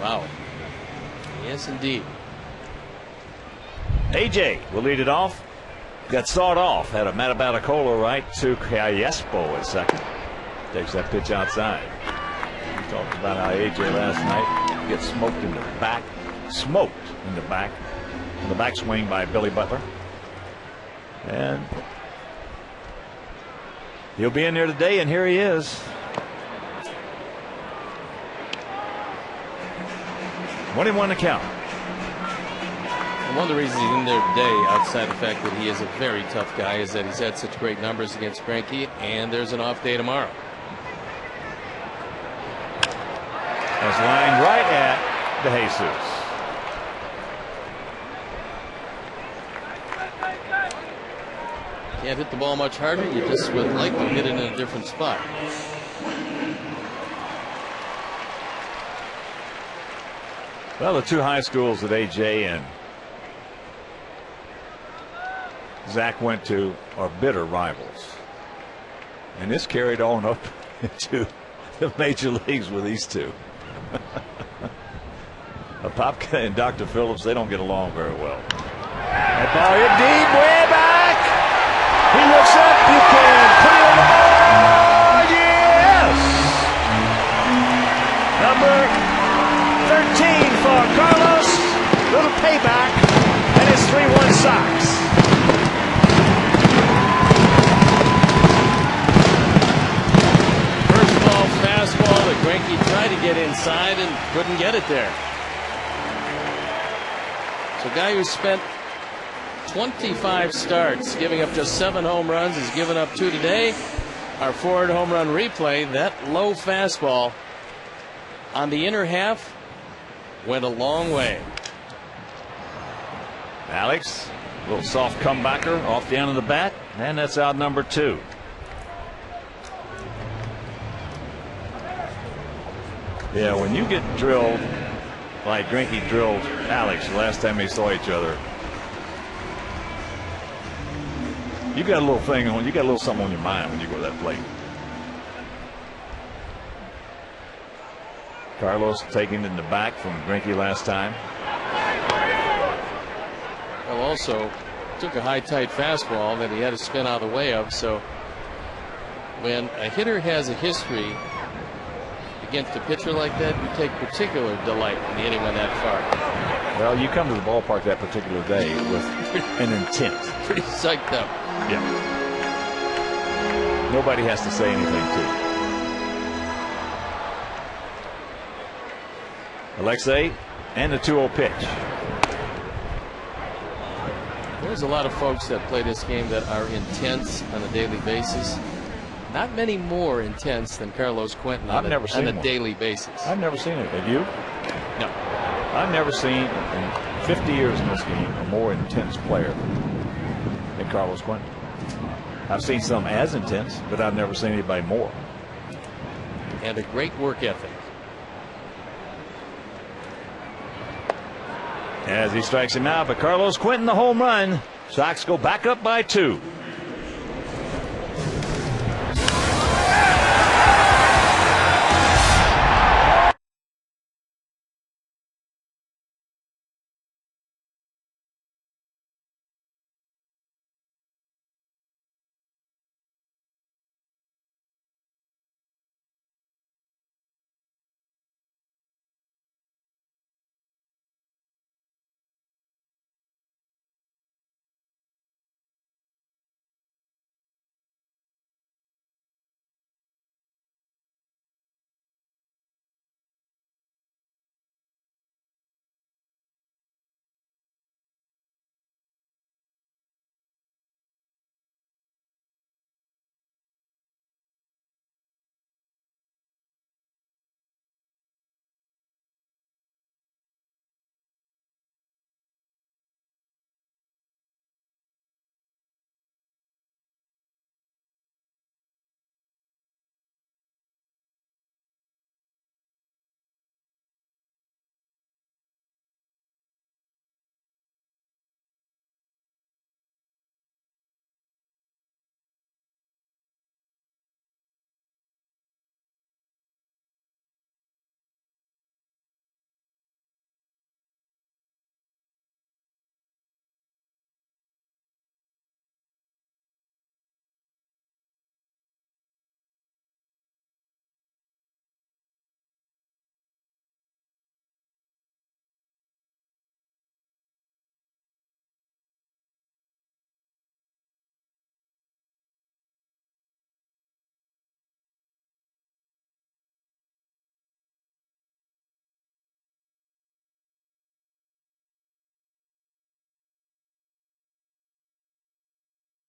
Wow. Yes, indeed. AJ will lead it off. Got sawed off. Had a Matabatacola right to Calespo at second. Takes that pitch outside. We talked about how AJ last night gets smoked in the back. Smoked in the back. On the backswing by Billy Butler. And he'll be in there today, and here he is. 1-1 to count. And one of the reasons he's in there today, outside the fact that he is a very tough guy, is that he's had such great numbers against Greinke, and there's an off day tomorrow. That's lined right at De Jesus. Can't hit the ball much harder. You just would like to hit it in a different spot. Well, the two high schools that AJ and Zach went to are bitter rivals. And this carried on up into the major leagues with these two. Popka and Dr. Phillips, they don't get along very well. That ball hit deep, way back. He looks up, you can put it on. Yes! Number 13 for Carlos. Little payback, and it's 3-1 Sox. First ball fastball that Greinke tried to get inside and couldn't get it there. So a guy who spent 25 starts, giving up just 7 home runs, has given up 2 today. Our forward home run replay, that low fastball on the inner half went a long way. Alex, a little soft comebacker off the end of the bat, and that's out number 2. Yeah, when you get drilled like Greinke drilled Alex the last time they saw each other, you got a little thing on, you got a little something on your mind when you go to that plate. Carlos taking it in the back from Greinke last time. Well, also took a high tight fastball that he had to spin out of the way of. So when a hitter has a history against a pitcher like that, you take particular delight in hitting one that far. Well, you come to the ballpark that particular day with an intent. Pretty psyched up. Yeah. Nobody has to say anything to you. Alexei and the 2-0 pitch. There's a lot of folks that play this game that are intense on a daily basis. Not many more intense than Carlos Quentin on a daily basis. I've never seen it. Have you? No. I've never seen in 50 years in this game a more intense player than Carlos Quentin. I've seen some as intense, but I've never seen anybody more. And a great work ethic. As he strikes him out, but Carlos Quentin the home run. Sox go back up by 2.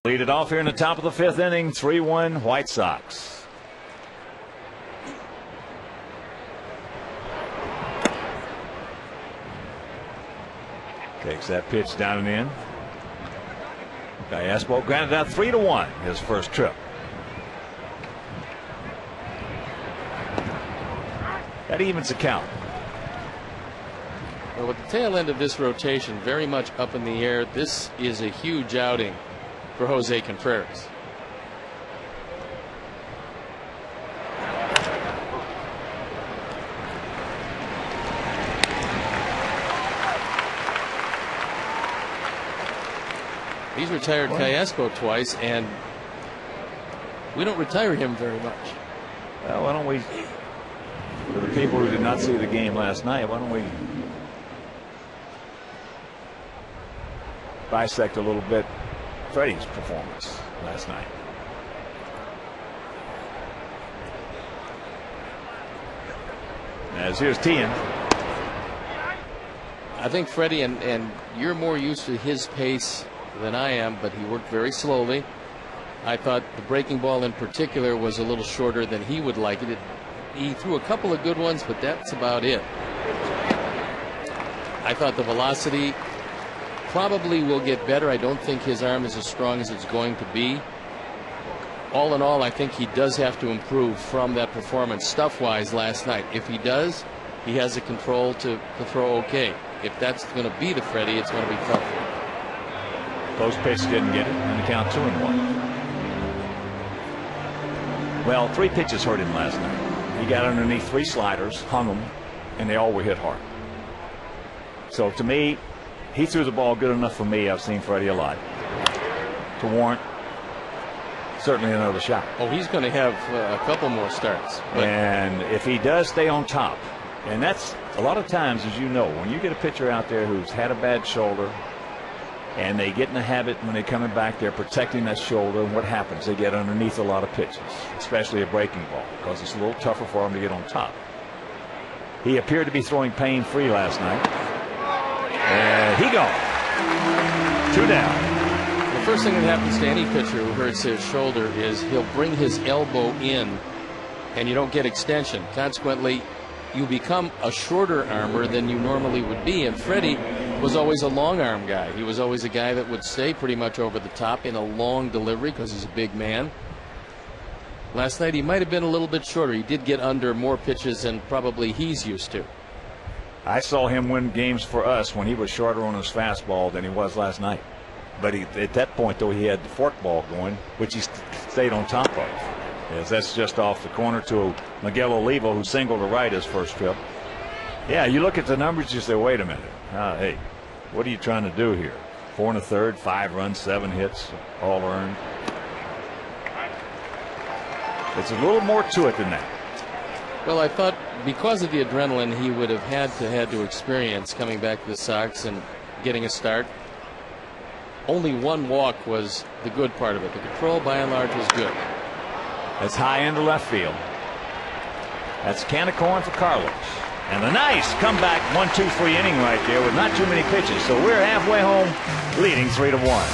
Lead it off here in the top of the 5th inning. 3-1 White Sox. Takes that pitch down and in. Callaspo grounded out 3-1 his first trip. That evens the count. Well, with the tail end of this rotation very much up in the air, this is a huge outing for Jose Contreras. He's retired Callaspo twice, and we don't retire him very much. Well, why don't we, for the people who did not see the game last night, why don't we bisect a little bit Freddie's performance last night. As here's Tian. I think Freddie, and you're more used to his pace than I am, but he worked very slowly. I thought the breaking ball in particular was a little shorter than he would like it. He threw a couple of good ones, but that's about it. I thought the velocity probably will get better. I don't think his arm is as strong as it's going to be. All in all, I think he does have to improve from that performance stuff-wise last night. If he does, he has the control to throw okay. If that's going to be the Freddie, it's going to be tough. Post pitch didn't get it, and the count 2-1. Well, 3 pitches hurt him last night. He got underneath 3 sliders, hung them, and they all were hit hard. So to me, he threw the ball good enough for me. I've seen Freddie a lot to warrant certainly another shot. Oh, he's going to have a couple more starts. And if he does stay on top, and that's a lot of times, as you know, when you get a pitcher out there who's had a bad shoulder, and they get in the habit when they're coming back, they're protecting that shoulder, and what happens? They get underneath a lot of pitches, especially a breaking ball, because it's a little tougher for them to get on top. He appeared to be throwing pain-free last night. And he gone. 2 down. The first thing that happens to any pitcher who hurts his shoulder is he'll bring his elbow in, and you don't get extension. Consequently, you become a shorter armor than you normally would be. And Freddie was always a long arm guy. He was always a guy that would stay pretty much over the top in a long delivery because he's a big man. Last night he might have been a little bit shorter. He did get under more pitches than probably he's used to. I saw him win games for us when he was shorter on his fastball than he was last night. But at that point, though, he had the forkball going, which he stayed on top of. Yes, that's just off the corner to Miguel Olivo, who singled to right his first trip. Yeah, you look at the numbers, you say, wait a minute. Hey, what are you trying to do here? 4 1/3, 5 runs, 7 hits, all earned. It's a little more to it than that. Well, I thought because of the adrenaline he would have had to experience coming back to the Sox and getting a start. Only 1 walk was the good part of it. The control, by and large, was good. That's high into left field. That's a can of corn for Carlos. And a nice comeback 1-2-3 inning right there with not too many pitches. So we're halfway home, leading 3-1.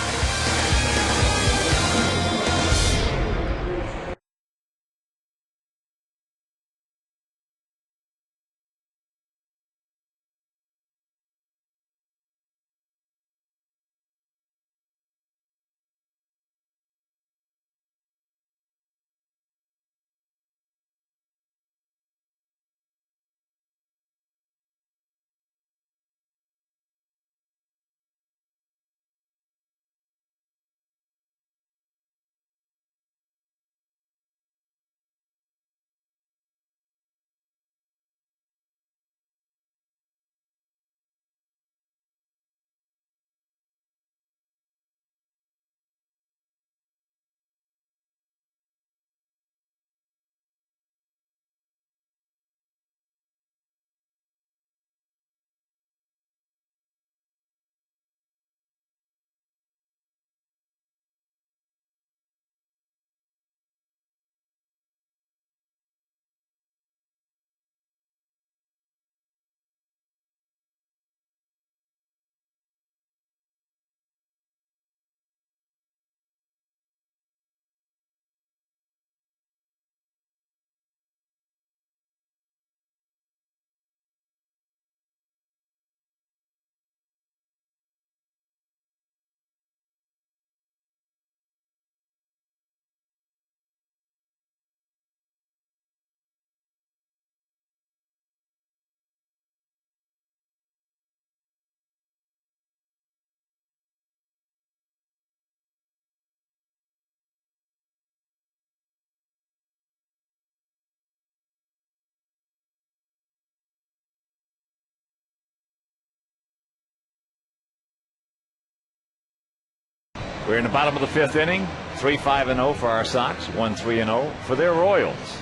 We're in the bottom of the 5th inning. 3-5-0 for our Sox. 1-3-0 for their Royals.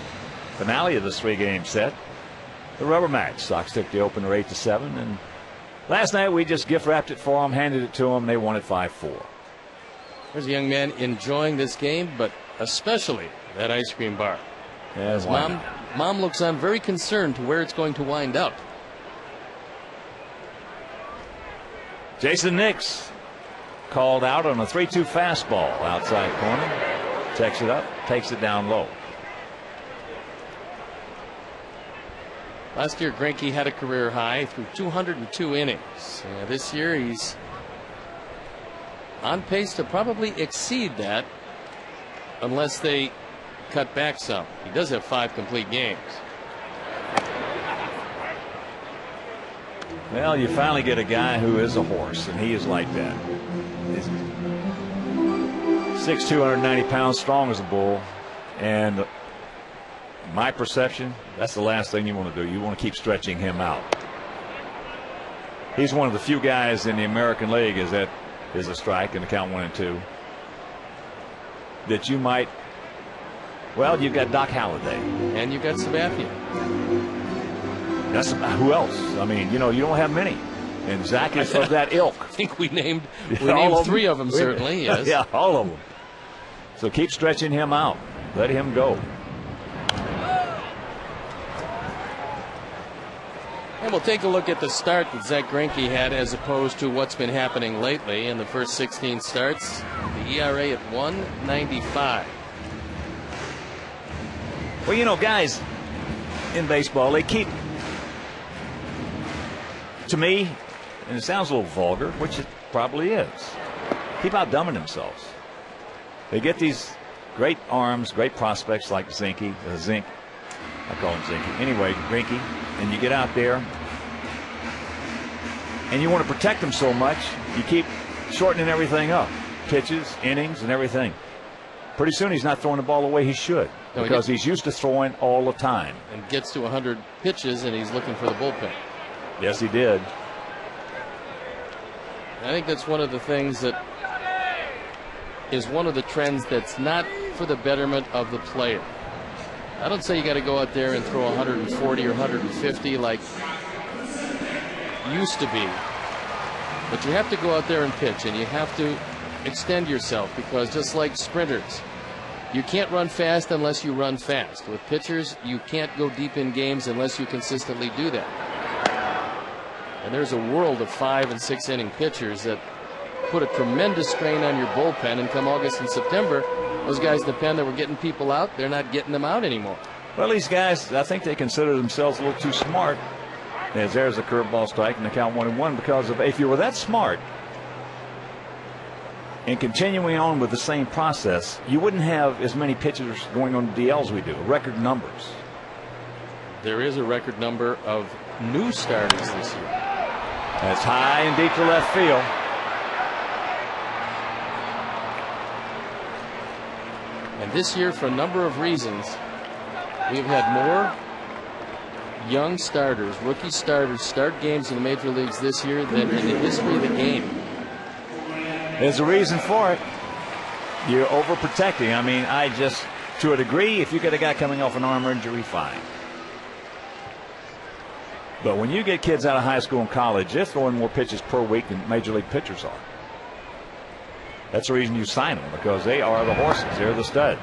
Finale of this 3-game set. The rubber match. Sox took the opener 8-7, and last night we just gift wrapped it for them, handed it to them. They won it 5-4. There's a young man enjoying this game, but especially that ice cream bar. Yes, Mom looks on very concerned to where it's going to wind up. Jason Nix called out on a 3-2 fastball outside corner. Takes it up, takes it down low. Last year, Greinke had a career high through 202 innings. This year, he's on pace to probably exceed that unless they cut back some. He does have 5 complete games. Well, you finally get a guy who is a horse, and he is like that. He's 6'2", 290 pounds, strong as a bull, and my perception, that's the last thing you want to do. You want to keep stretching him out. He's one of the few guys in the American League, as that is a strike and the count 1-2, that you might, well, you've got Doc Halladay. And you've got Sabathia. That's Who else? I mean, you don't have many. And Zach is of that ilk. I think we named 3 of them, certainly, yes. Yeah, all of them. So keep stretching him out. Let him go. And we'll take a look at the start that Zach Greinke had as opposed to what's been happening lately in the first 16 starts. The ERA at 1.95. Well, guys in baseball, they keep, to me, and it sounds a little vulgar, which it probably is, keep outdumbing themselves. They get these great arms, great prospects like Zink. I call him Zinky. Anyway, Greinke, and you get out there and you want to protect them so much, you keep shortening everything up. Pitches, innings, and everything. Pretty soon he's not throwing the ball the way he should, because he's used to throwing all the time. And gets to 100 pitches and he's looking for the bullpen. Yes, he did. I think that's one of the things that is one of the trends that's not for the betterment of the player. I don't say you got to go out there and throw 140 or 150 like used to be, but you have to go out there and pitch, and you have to extend yourself, because just like sprinters, you can't run fast unless you run fast. With pitchers, you can't go deep in games unless you consistently do that. And there's a world of 5- and 6-inning pitchers that put a tremendous strain on your bullpen, and come August and September, those guys in the pen that were getting people out, they're not getting them out anymore. Well, these guys, I think they consider themselves a little too smart, as there's a curveball strike and the count 1-1, because if you were that smart and continuing on with the same process, you wouldn't have as many pitchers going on DLs we do, record numbers. There is a record number of new starters this year. That's high and deep to left field. And this year, for a number of reasons, we've had more young starters, rookie starters, start games in the major leagues this year than in the history of the game. There's a reason for it. You're overprotecting. I mean, to a degree, if you get a guy coming off an arm injury, fine. But when you get kids out of high school and college, they're throwing more pitches per week than major league pitchers are. That's the reason you sign them, because they are the horses. They're the studs.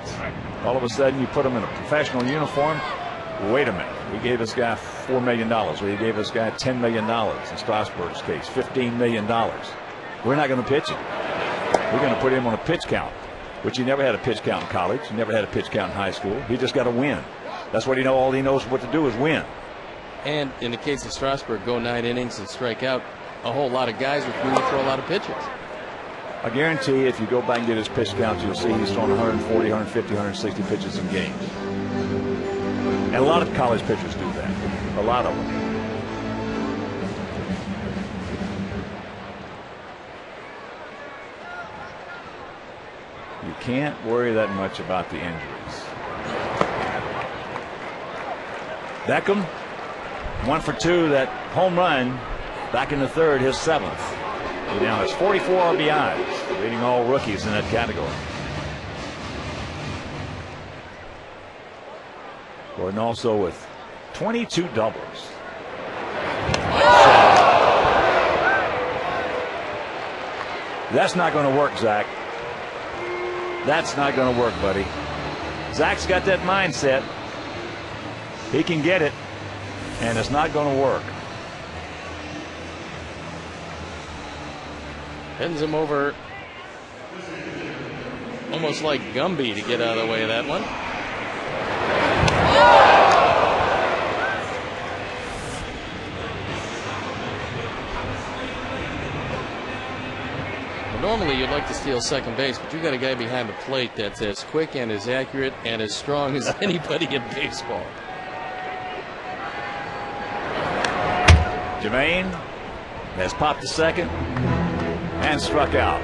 All of a sudden, you put them in a professional uniform. Wait a minute. We gave this guy $4 million. We gave this guy $10 million. In Strasburg's case, $15 million. We're not going to pitch him. We're going to put him on a pitch count, which he never had a pitch count in college. He never had a pitch count in high school. He just got to win. That's what he knows. All he knows what to do is win. And in the case of Strasburg, go 9 innings and strike out a whole lot of guys, which means throw a lot of pitches. I guarantee if you go back and get his pitch count, you'll see he's throwing 140, 150, 160 pitches in games. And a lot of college pitchers do that. A lot of them. You can't worry that much about the injuries. Beckham, 1 for 2, that home run back in the third, his 7th. He now has 44 RBIs. leading all rookies in that category. Gordon also with 22 doubles. That's not going to work, Zach. That's not going to work, buddy. Zach's got that mindset. He can get it, and it's not going to work. Bends him over almost like Gumby to get out of the way of that one. Normally you'd like to steal second base, but you got a guy behind the plate that's as quick and as accurate and as strong as anybody in baseball. Jermaine has popped to second and struck out.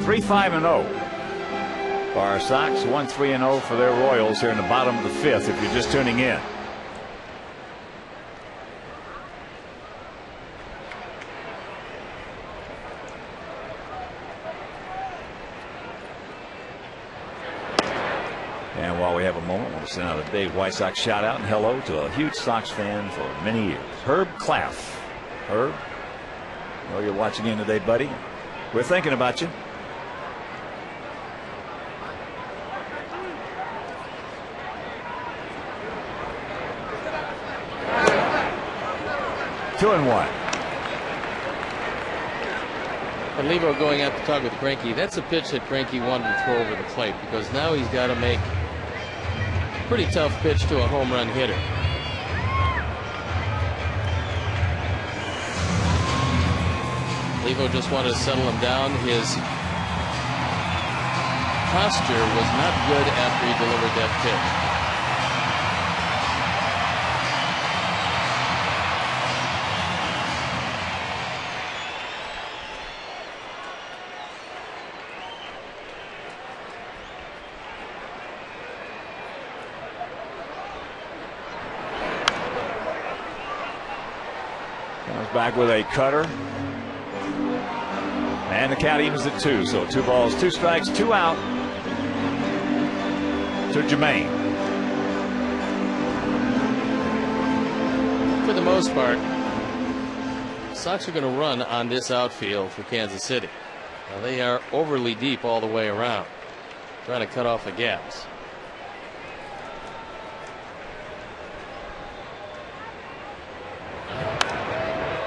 Three 5-0 for our Sox. 1-3-0 for their Royals here in the bottom of the fifth. If you're just tuning in. And while we have a moment, I want to send out a Dave White Sox shout out and hello to a huge Sox fan for many years, Herb Claff. Herb, I know you're watching in today, buddy. We're thinking about you. Two and one. And Levo going out to talk with Greinke. That's a pitch that Greinke wanted to throw over the plate because now he's got to make a pretty tough pitch to a home run hitter. Levo just wanted to settle him down. His posture was not good after he delivered that pitch. Back with a cutter. And the count evens at 2. So 2 balls, 2 strikes, 2 out to Jermaine. For the most part, Sox are going to run on this outfield for Kansas City. Now they are overly deep all the way around, trying to cut off the gaps.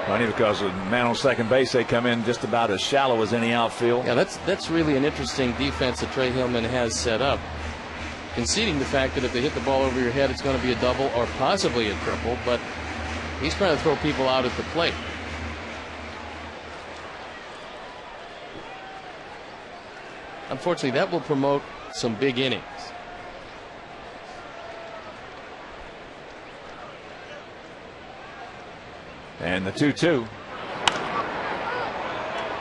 Funny because with man on second base, they come in just about as shallow as any outfield. Yeah, that's really an interesting defense that Trey Hillman has set up, conceding the fact that if they hit the ball over your head, it's going to be a double or possibly a triple, but he's trying to throw people out at the plate. Unfortunately, that will promote some big innings. And the 2-2.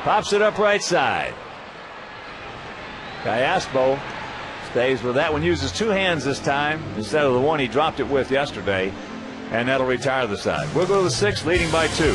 Pops it up right side. Callaspo stays with that one. Uses 2 hands this time instead of the one he dropped it with yesterday. And that'll retire the side. We'll go to the 6th, leading by 2.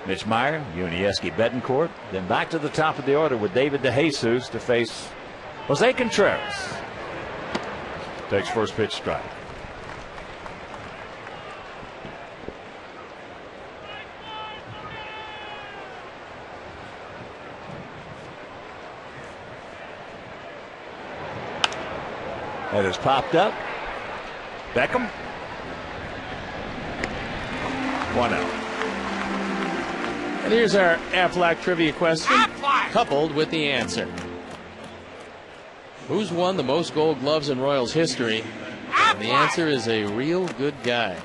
Mitch Meyer, Unieski Betancourt. Then back to the top of the order with David DeJesus to face Jose Contreras. Takes first pitch strike. That is popped up. Beckham. 1 out. And here's our Aflac trivia question, coupled with the answer. Who's won the most Gold Gloves in Royals history? And the answer is a real good guy.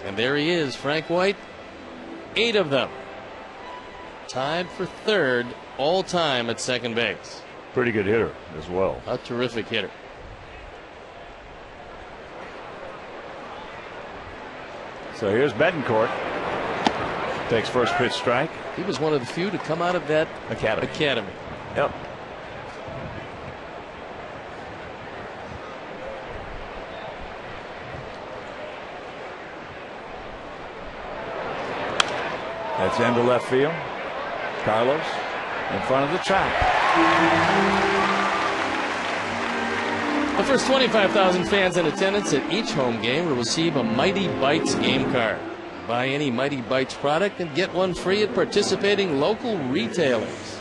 And there he is, Frank White. 8 of them. Tied for third all time at second base. Pretty good hitter as well. A terrific hitter. So here's Betancourt. Takes first pitch strike. He was one of the few to come out of that academy. Yep. That's into left field. Carlos in front of the track. The first 25,000 fans in attendance at each home game will receive a Mighty Bites game card. Buy any Mighty Bites product and get one free at participating local retailers.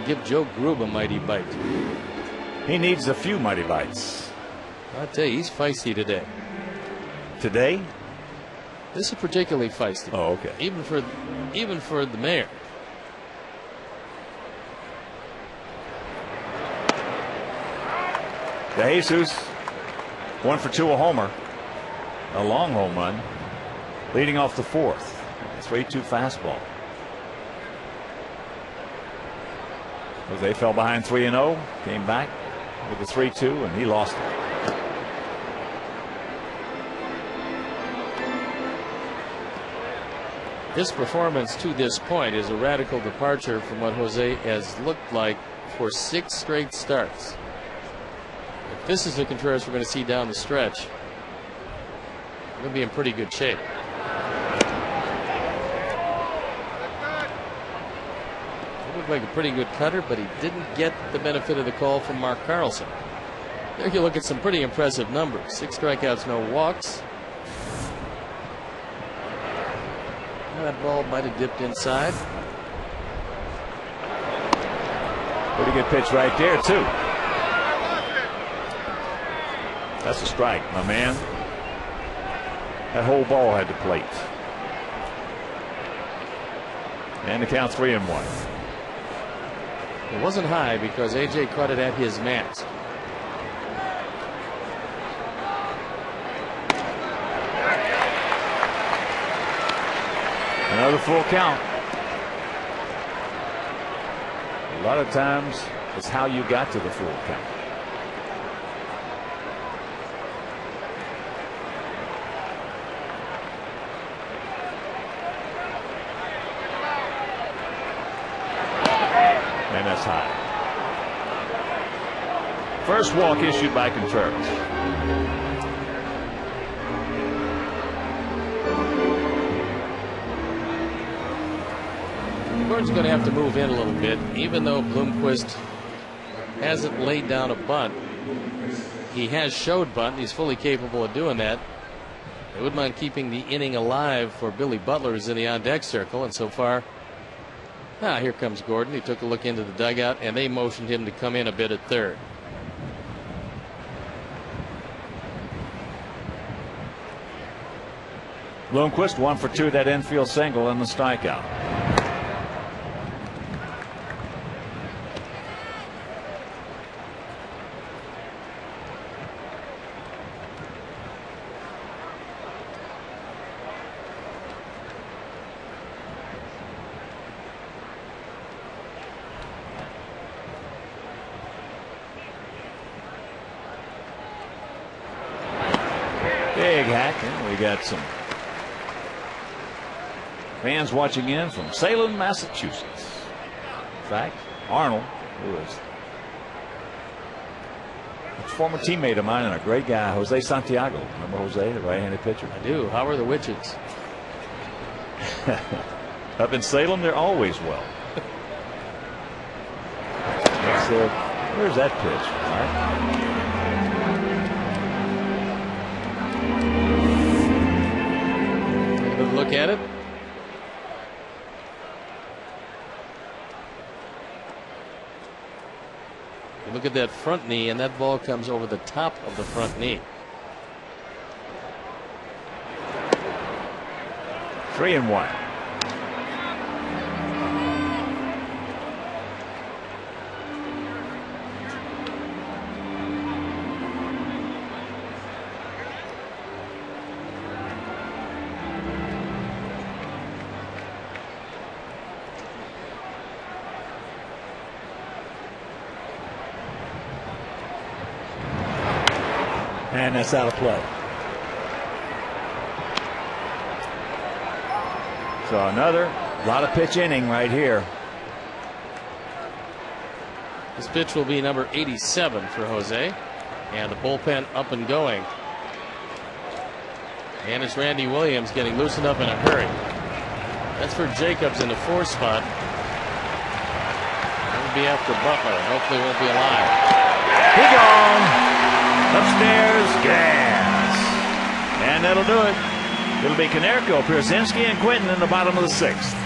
Give Joe Grube a Mighty Bite. He needs a few Mighty Bites. I'll tell you, he's feisty today. Today? This is particularly feisty. Oh, okay. Even for the mayor. DeJesus, 1 for 2, a homer. A long home run. Leading off the fourth. 3-2 fastball. Jose fell behind 3-0. Came back with the 3-2, and he lost it. His performance to this point is a radical departure from what Jose has looked like for 6 straight starts. If this is the Contreras we're going to see down the stretch, we're going to be in pretty good shape. He looked like a pretty good cutter, but he didn't get the benefit of the call from Mark Carlson. There you look at some pretty impressive numbers. 6 strikeouts, no walks. That ball might have dipped inside. Pretty good pitch right there, too. That's a strike, my man. That whole ball had the plate. And the count 3-1. It wasn't high because AJ caught it at his mask. Another full count. A lot of times it's how you got to the full count. And that's high. First walk issued by Contreras. Gordon's going to have to move in a little bit, even though Bloomquist hasn't laid down a bunt. He has showed bunt. He's fully capable of doing that. They wouldn't mind keeping the inning alive for Billy Butler, who's in the on-deck circle, and so far, here comes Gordon. He took a look into the dugout, and they motioned him to come in a bit at third. Bloomquist 1 for 2, that infield single and the strikeout. Big hack, and we got some fans watching in from Salem, Massachusetts. In fact, Arnold, who is a former teammate of mine and a great guy, Jose Santiago. Remember Jose, the right-handed pitcher? I do. How are the Witches? Up in Salem, they're always well. Where's that pitch? All right. Good look at it. You look at that front knee, and that ball comes over the top of the front knee. 3-1. And that's out of play. So another lot of pitch inning right here. This pitch will be number 87 for Jose. And the bullpen up and going. And it's Randy Williams getting loosened up in a hurry. That's for Jacobs in the 4th spot. That'll be after Butler. Hopefully won't be alive. He gone. Upstairs, gas. And that'll do it. It'll be Konerko, Pierzynski, and Quinton in the bottom of the 6th.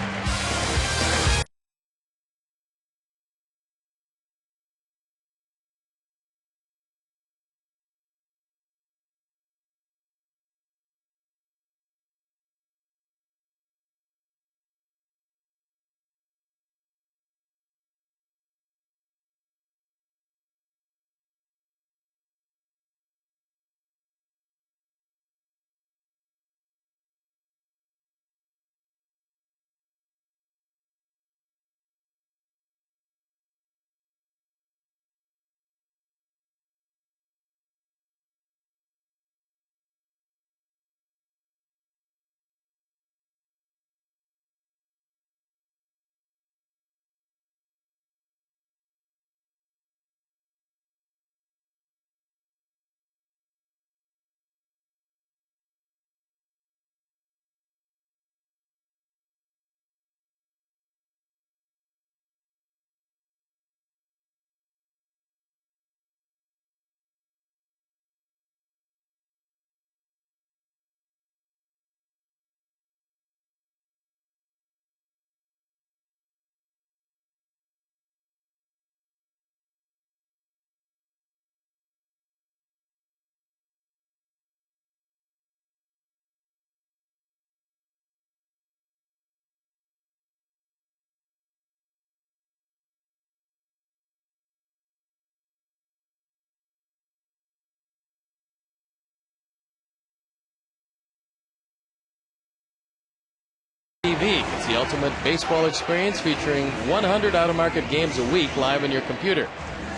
TV. It's the ultimate baseball experience featuring 100 out-of-market games a week live on your computer.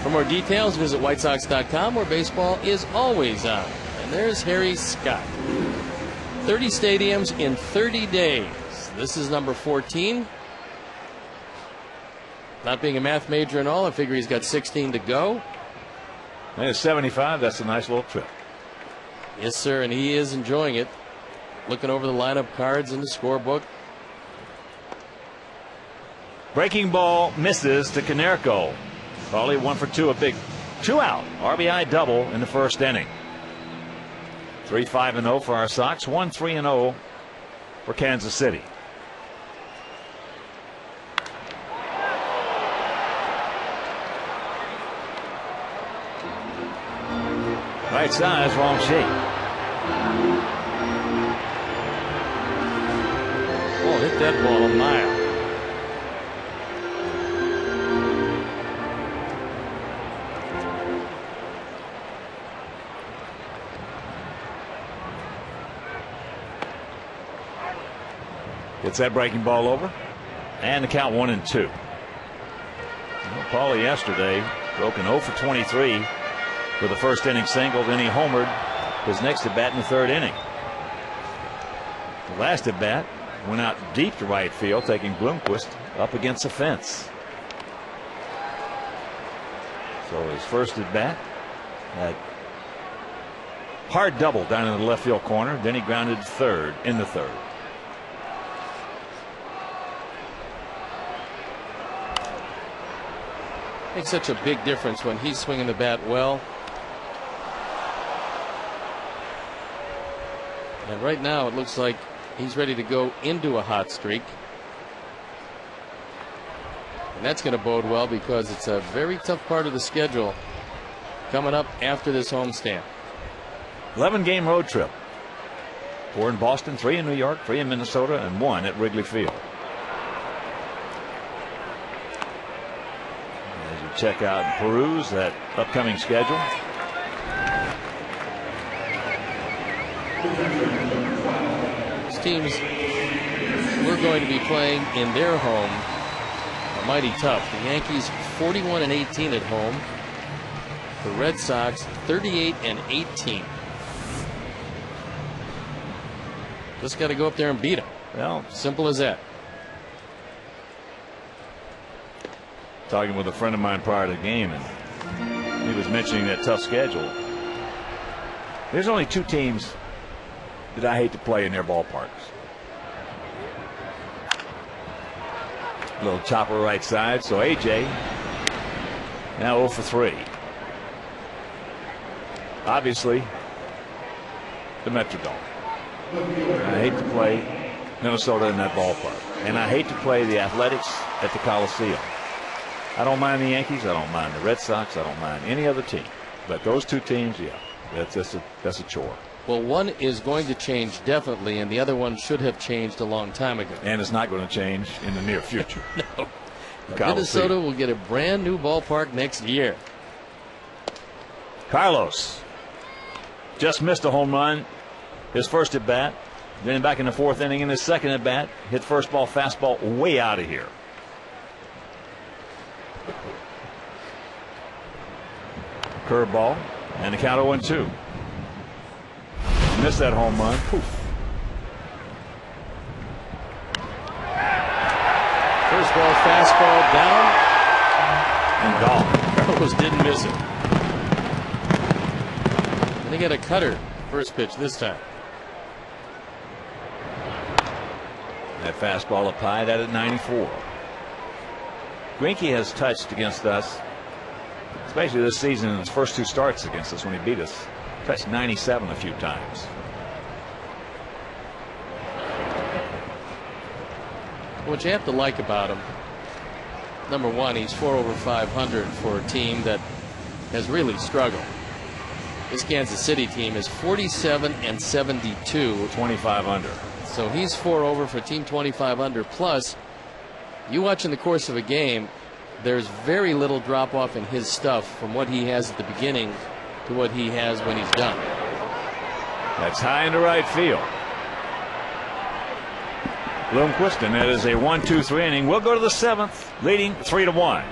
For more details, visit WhiteSox.com, where baseball is always on. And there's Harry Scott. 30 stadiums in 30 days. This is number 14. Not being a math major and all, I figure he's got 16 to go. And 75, that's a nice little trip. Yes, sir, and he is enjoying it. Looking over the lineup cards in the scorebook. Breaking ball misses to Konerko. Crawley 1 for 2, a big 2-out RBI double in the 1st inning. 3-5-0 for our Sox, 1-3-0 for Kansas City. Right size, wrong shape. Oh, hit that ball a mile. Gets that breaking ball over. And the count 1-2. Well, Paulie yesterday broke an 0 for 23 with a 1st inning single. Then he homered his next at bat in the 3rd inning. The last at bat went out deep to right field, taking Bloomquist up against the fence. So his first at bat had hard double down in the left field corner. Then he grounded 3rd in the 3rd. Makes such a big difference when he's swinging the bat well. And right now it looks like he's ready to go into a hot streak. And that's going to bode well because it's a very tough part of the schedule coming up after this homestand. 11-game road trip. 4 in Boston, 3 in New York, 3 in Minnesota, and 1 at Wrigley Field. As you check out and peruse that upcoming schedule. These teams we're going to be playing in their home are mighty tough. The Yankees 41-18 at home. The Red Sox 38-18. Just got to go up there and beat them. Well, simple as that. Talking with a friend of mine prior to the game, and he was mentioning that tough schedule. There's only 2 teams that I hate to play in their ballparks. Little chopper right side. So AJ now 0 for 3. Obviously, the Metrodome. I hate to play Minnesota in that ballpark, and I hate to play the Athletics at the Coliseum. I don't mind the Yankees. I don't mind the Red Sox. I don't mind any other team. But those 2 teams, yeah, that's a chore. Well, one is going to change definitely, and the other one should have changed a long time ago. And it's not going to change in the near future. No. Minnesota will get a brand new ballpark next year. Carlos just missed a home run. His first at bat. Then back in the 4th inning in his second at bat. Hit first ball fastball way out of here. Curveball and the count 0-2. Missed that home run. Poof. First ball fastball down And gone. Carlos didn't miss it. And they got a cutter first pitch this time. That fastball up high, that at 94. Greinke has touched against us, especially this season in his first 2 starts against us when he beat us. Touched 97 a few times. What you have to like about him, number one, he's 4 over 500 for a team that has really struggled. This Kansas City team is 47-72. 25 under. So he's 4 over for team 25 under. Plus, you watch in the course of a game, there's very little drop off in his stuff from what he has at the beginning to what he has when he's done. That's high into right field. Bloomquist, and it is a 1-2-3 inning. We'll go to the 7th, leading 3-1.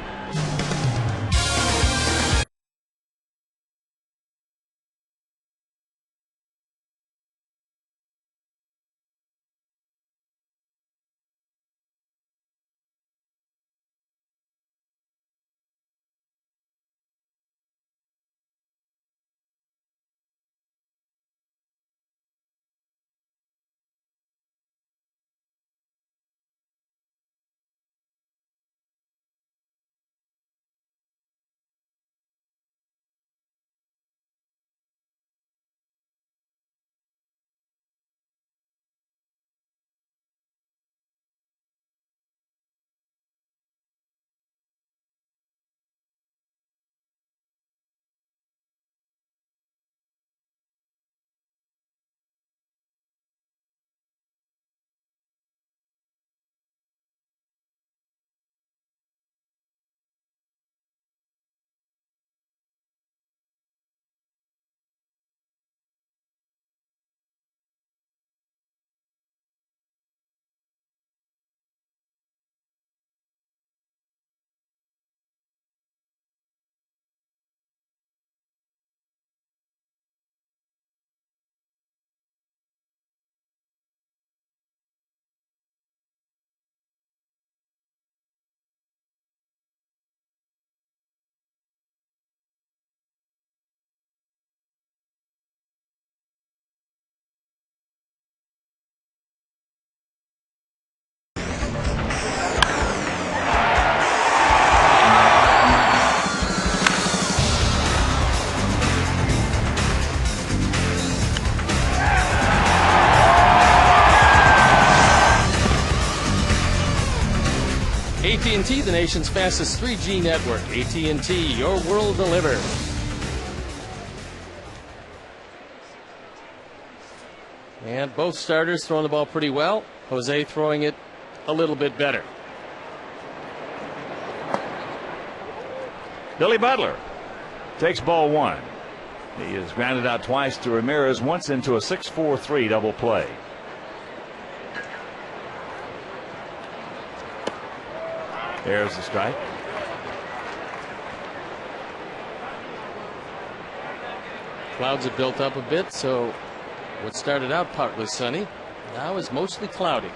AT&T, the nation's fastest 3G network. AT&T, your world delivered. And both starters throwing the ball pretty well. Jose throwing it a little bit better. Billy Butler takes ball one. He is grounded out twice to Ramirez, once into a 6-4-3 double play. There's the strike. Clouds have built up a bit, so what started out partly sunny now is mostly cloudy.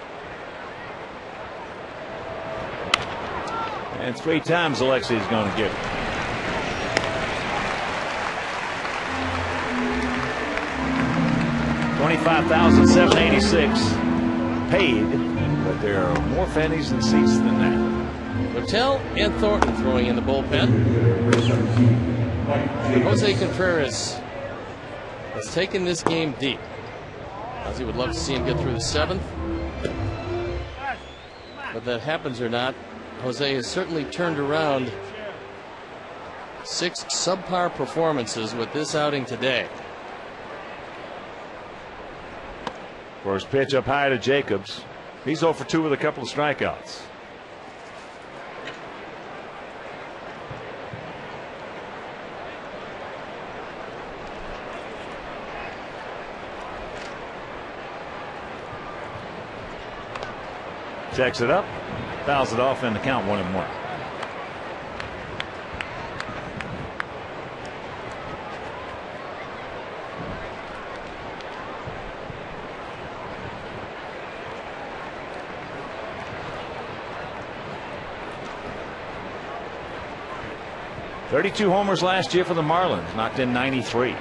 And 3 times Alexei is going to get it. $25,786 paid, but there are more fannies and seats than that. Littell and Thornton throwing in the bullpen. Jose Contreras has taken this game deep. Ozzie would love to see him get through the 7th. Whether that happens or not, Jose has certainly turned around 6 subpar performances with this outing today. First pitch up high to Jacobs. He's 0 for 2 with a couple of strikeouts. Checks it up, fouls it off, and the count 1-1. "32 homers last year for the Marlins, knocked in 93.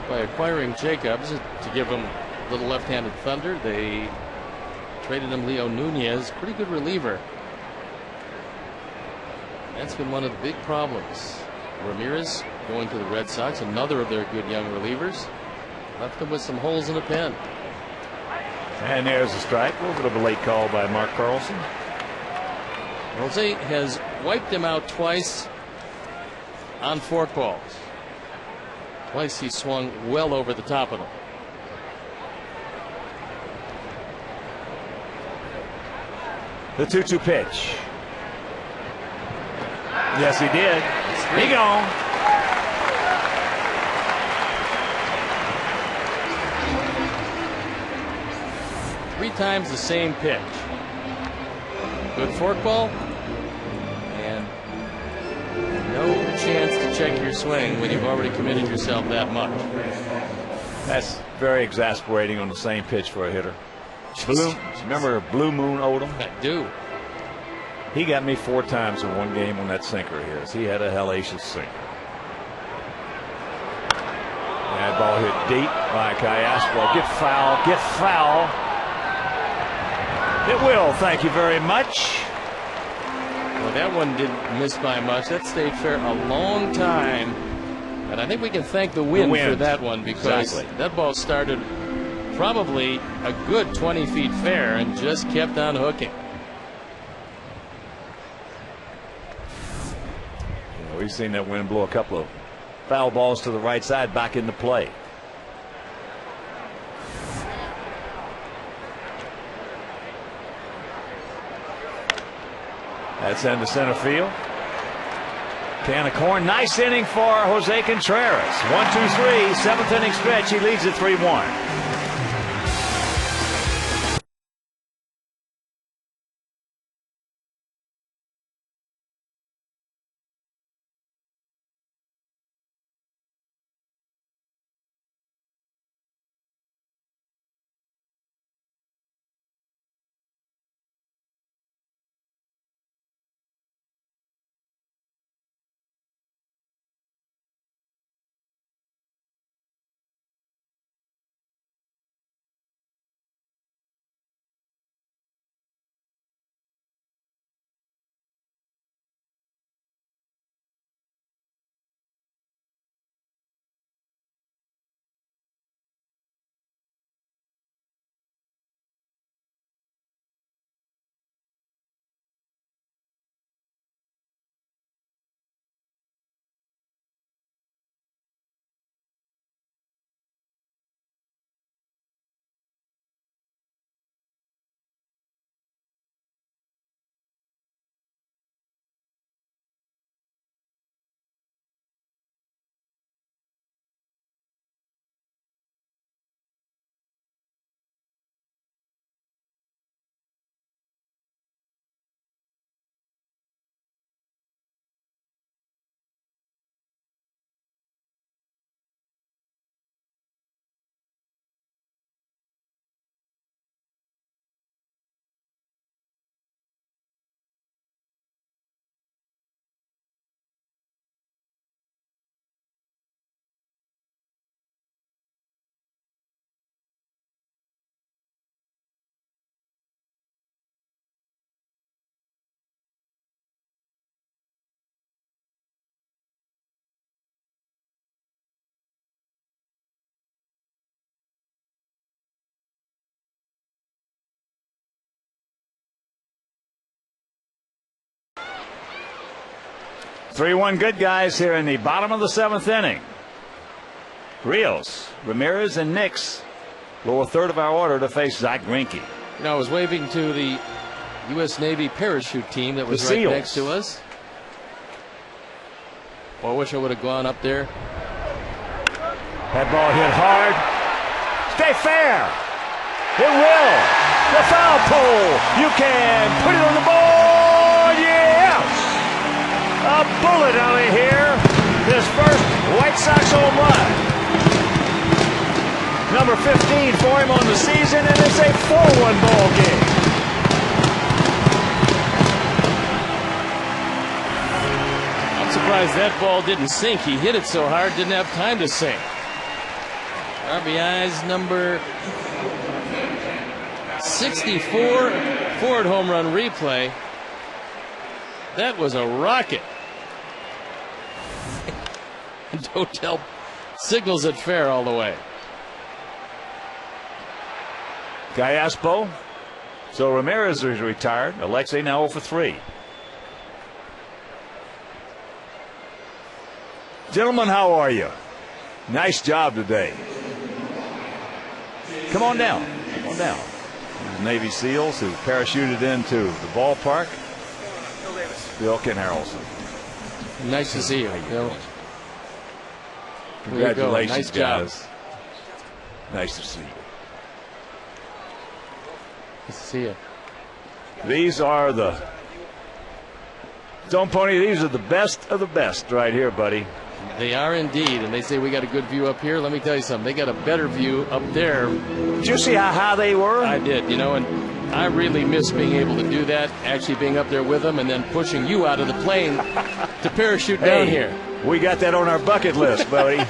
By acquiring Jacobs to give him a little left-handed thunder, they traded him Leo Nunez, pretty good reliever. That's been one of the big problems. Ramirez going to the Red Sox, another of their good young relievers, left them with some holes in the pen. And there's a strike. A little bit of a late call by Mark Carlson. Jose has wiped him out twice on forkballs. Twice he swung well over the top of them. The 2-2 pitch. Yes, he did. He gone. Three times the same pitch. Good forkball, and no chance to check your swing when you've already committed yourself that much. That's very exasperating on the same pitch for a hitter. Remember Blue Moon Odom? I do. He got me 4 times in one game on that sinker of his. He had a hellacious sinker. That ball hit deep by Cayaspo. Get foul. Get foul. It will. Thank you very much. Well, that one didn't miss by much. That stayed fair a long time. And I think we can thank the wind for that one, because that ball started probably a good 20 feet fair and just kept on hooking. We've seen that wind blow a couple of foul balls to the right side back into play. That's into center field. Can of corn. Nice inning for Jose Contreras. 1-2-3, 7th inning stretch. He leads at 3-1. 3-1 good guys here in the bottom of the 7th inning. Rios, Ramirez, and Nix, lower third of our order to face Zach Greinke. You know, I was waving to the U.S. Navy parachute team that was right next to us. Well, I wish I would have gone up there. That ball hit hard. Stay fair. It will. The foul pole. You can put it on the board. Yes. A bullet out of here. His first White Sox home run. Number 15 for him on the season, and it's a 4-1 ball game. I'm surprised that ball didn't sink. He hit it so hard, didn't have time to sink. RBI's number 64 Ford home run replay. That was a rocket. Don't tell signals it fair all the way. Gallaspo. So Ramirez is retired. Alexei now 0 for 3. Gentlemen, how are you? Nice job today. Come on down. Come on down. These Navy SEALs who parachuted into the ballpark. Bill Ken Harrelson. Nice to see you, Bill. Congratulations, nice guys. Job. Nice to see you. Nice to see you. These are the Stone Pony. These are the best of the best right here, buddy. They are indeed, and they say we got a good view up here. Let me tell you something. They got a better view up there. Did you see how high they were? I did, you know, and I really miss being able to do that, actually being up there with them and then pushing you out of the plane to parachute down here. We got that on our bucket list, buddy.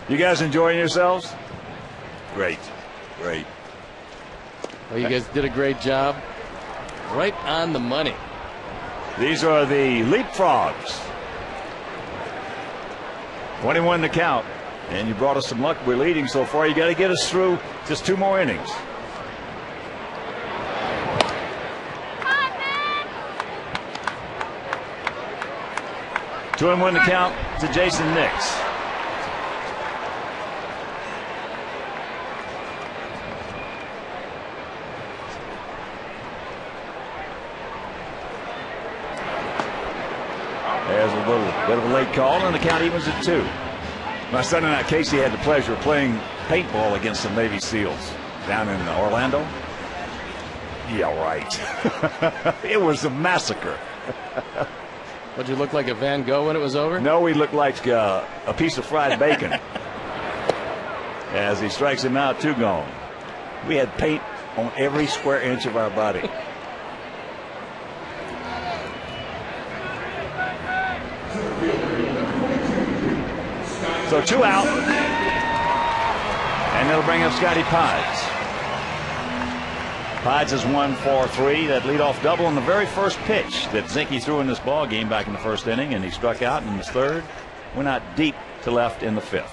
You guys enjoying yourselves? Great. Great. Well, you guys did a great job. Right on the money. These are the leapfrogs. 21 to count. And you brought us some luck. We're leading so far. You got to get us through just 2 more innings. Two and 1 to count to Jason Nix. There's a little bit of a late call, and the count evens at 2. My son and I, Casey, had the pleasure of playing paintball against some Navy SEALs down in Orlando. Yeah, right. It was a massacre. Would you look like a Van Gogh when it was over? No, we looked like a piece of fried bacon. As he strikes him out, 2 gone. We had paint on every square inch of our body. So 2 out. And that'll bring up Scotty Pides. Pides is 1 for 3. That leadoff double on the very first pitch that Zinke threw in this ball game back in the first inning, and he struck out in his third. Went out deep to left in the 5th.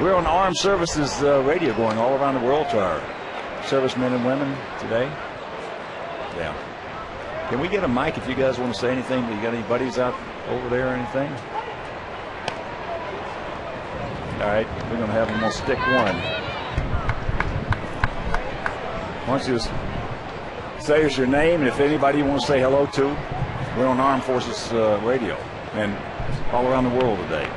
We're on Armed Services radio going all around the world to our servicemen and women today. Yeah. Can we get a mic if you guys want to say anything? You got any buddies out over there or anything? All right, we're going to have them on stick 1. Why don't you just say us your name, and if anybody you want to say hello to, we're on Armed Forces radio and all around the world today.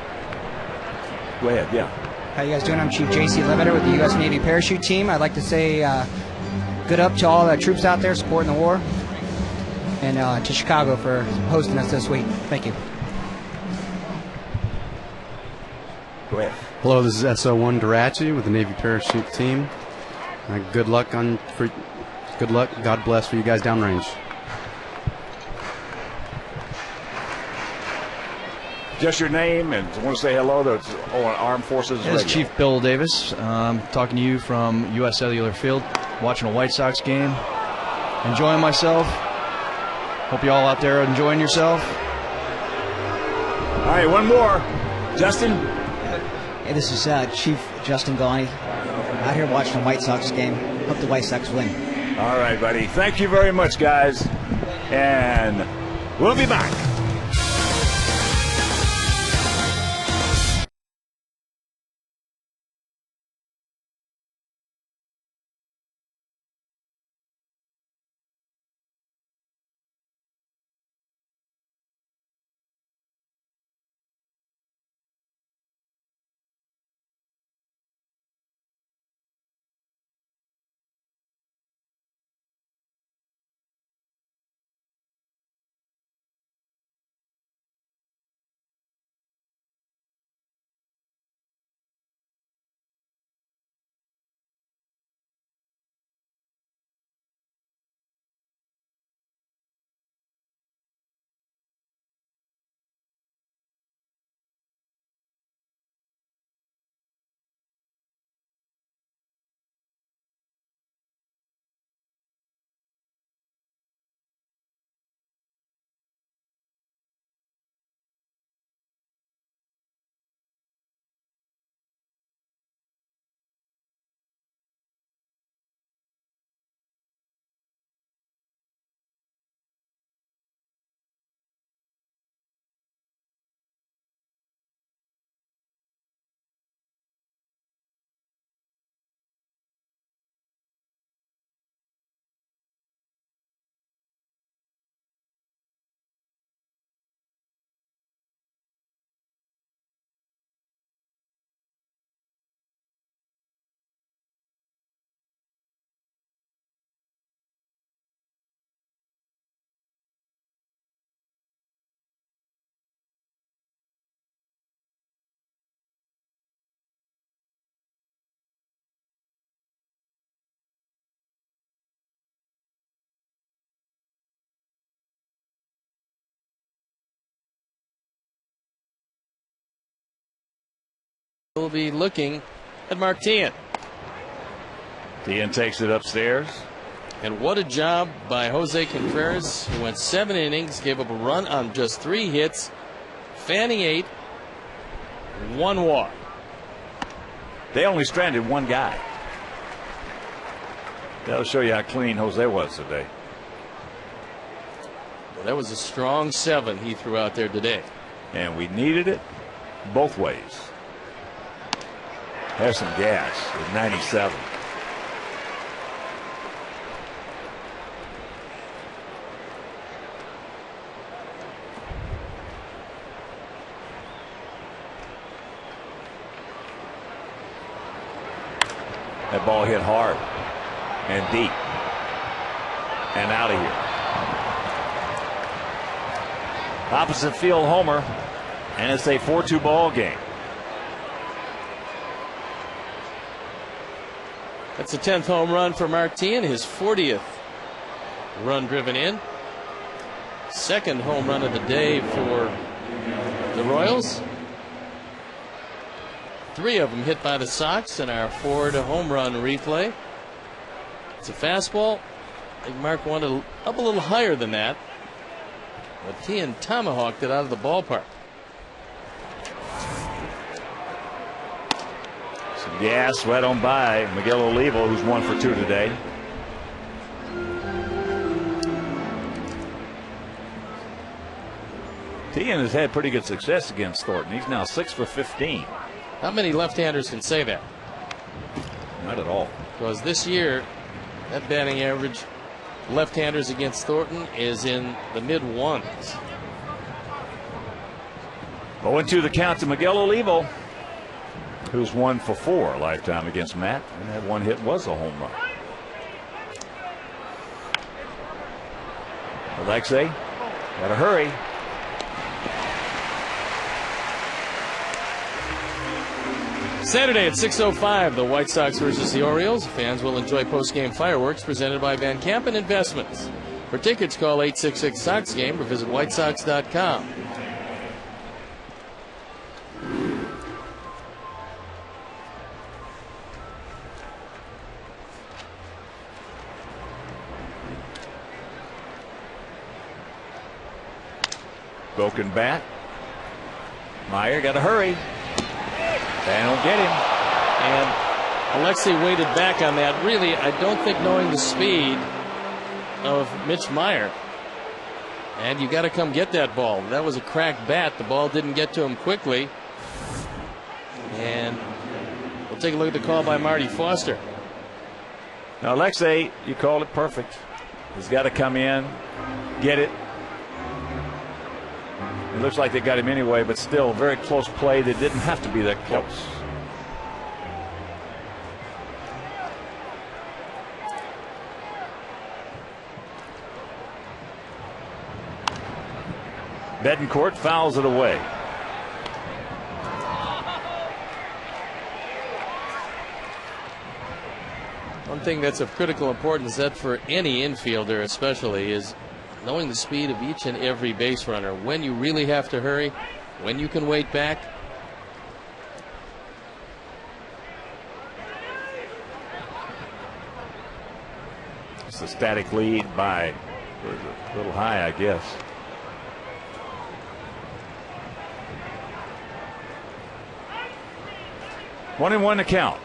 Go ahead, yeah. How you guys doing? I'm Chief J.C. Levetter with the U.S. Navy Parachute Team. I'd like to say good up to all the troops out there supporting the war, and to Chicago for hosting us this week. Thank you. Go ahead. Hello, this is SO1 Durachi with the Navy Parachute Team. Good luck. God bless for you guys downrange. Just your name, and want to say hello to Armed Forces This is radio. Chief Bill Davis, talking to you from U.S. Cellular Field, watching a White Sox game, enjoying myself. Hope you all out there are enjoying yourself. All right, one more. Justin? Hey, this is Chief Justin Galani, out here watching a White Sox game. Hope the White Sox win. All right, buddy. Thank you very much, guys. And We'll be back. We'll be looking at Mark Tian. Tian takes it upstairs. And what a job by Jose Contreras, who went 7 innings, gave up a run on just 3 hits, Fanning 8, 1 walk. They only stranded 1 guy. That'll show you how clean Jose was today. Well, that was a strong 7 he threw out there today. And we needed it both ways. Has some gas at 97. That ball hit hard and deep and out of here. Opposite field homer, and it's a 4-2 ball game. That's the 10th home run for Mark Tian, his 40th run driven in. 2nd home run of the day for the Royals. 3 of them hit by the Sox in our Ford home run replay. It's a fastball. I think Mark wanted up a little higher than that, but Tian tomahawked it out of the ballpark. Gas right on by Miguel Olivo, who's 1 for 2 today. Tian has had pretty good success against Thornton. He's now 6 for 15. Not many left-handers can say that. Not at all. Because this year, that batting average, left-handers against Thornton, is in the mid-1s. 0-2 the count to Miguel Olivo, who's 1 for 4 lifetime against Matt, and that 1 hit was a home run. Alexei, gotta hurry. Saturday at 6:05, the White Sox versus the Orioles. Fans will enjoy post-game fireworks presented by Van Kampen Investments. For tickets, call 866-SOX-GAME or visit whitesox.com. Broken bat. Meyer got to hurry. They don't get him. And Alexei waited back on that. Really, I don't think knowing the speed of Mitch Meyer. And you got to come get that ball. That was a cracked bat. The ball didn't get to him quickly. And we'll take a look at the call by Marty Foster. Now, Alexei, you called it perfect. He's got to come in, get it. It looks like they got him anyway, but still very close play. They didn't have to be that close. Betancourt fouls it away. One thing that's of critical importance, that for any infielder especially, is knowing the speed of each and every base runner, when you really have to hurry, when you can wait back. It's a static lead by a little high, I guess. One and one to count.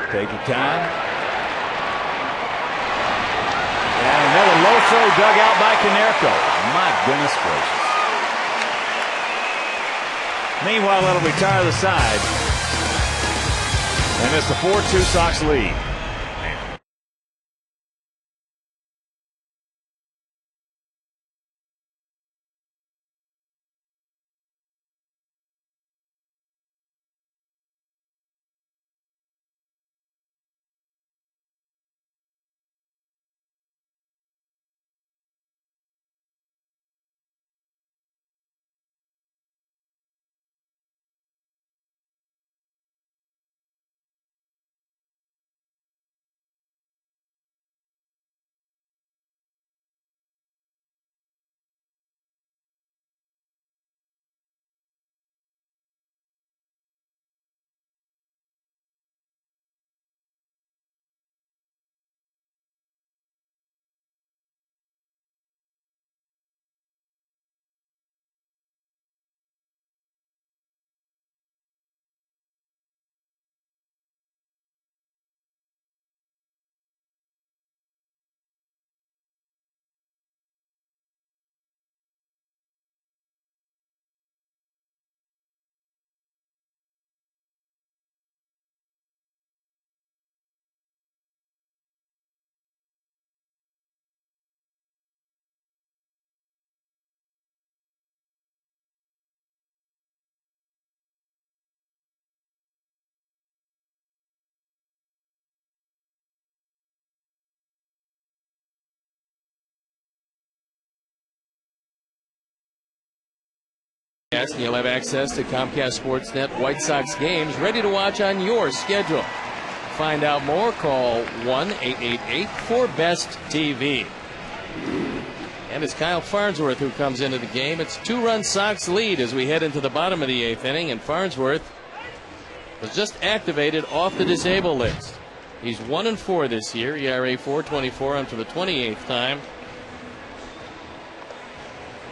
Take your time. And another low throw dug out by Konerko. My goodness gracious. Meanwhile, that'll retire the side. And it's the 4-2 Sox lead. And you'll have access to Comcast Sportsnet White Sox games ready to watch on your schedule. Find out more, call 1-888-4BEST-TV. And it's Kyle Farnsworth who comes into the game. It's 2-run Sox lead as we head into the bottom of the 8th inning, and Farnsworth was just activated off the disabled list. He's 1-4 this year, ERA 4.24 on for the 28th time.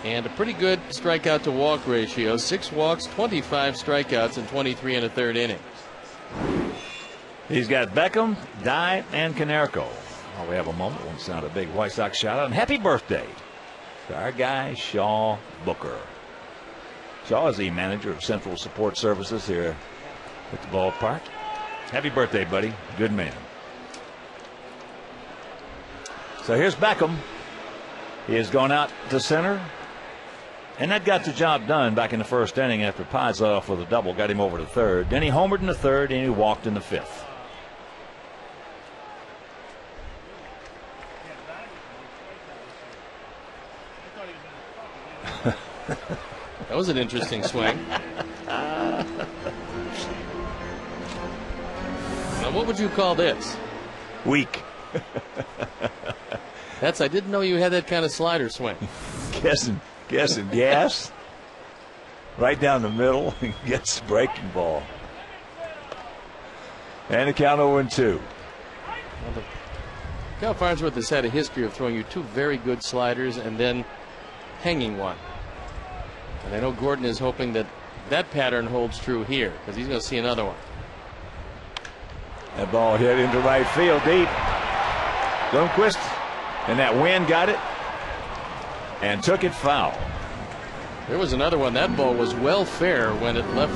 And a pretty good strikeout to walk ratio. 6 walks, 25 strikeouts in 23 1/3 innings. He's got Beckham, Dye, and Konerko. While we have a moment, we'll sound a big White Sox shout out and happy birthday to our guy Shaw Booker. Shaw is the manager of Central Support Services here at the ballpark. Happy birthday, buddy. Good man. So here's Beckham. He has gone out to center. And that got the job done back in the first inning after Pies led off with a double, got him over to third. Then he homered in the third, and he walked in the fifth. That was an interesting swing. Now, what would you call this? Weak. I didn't know you had that kind of slider swing. Guessing gas right down the middle and gets the breaking ball. And a count 0-2. Kyle Farnsworth has had a history of throwing you 2 very good sliders and then hanging one. And I know Gordon is hoping that that pattern holds true here, because he's going to see another one. That ball hit into right field deep. Blomquist, and that wind got it and took it foul. There was another one. That ball was well fair when it left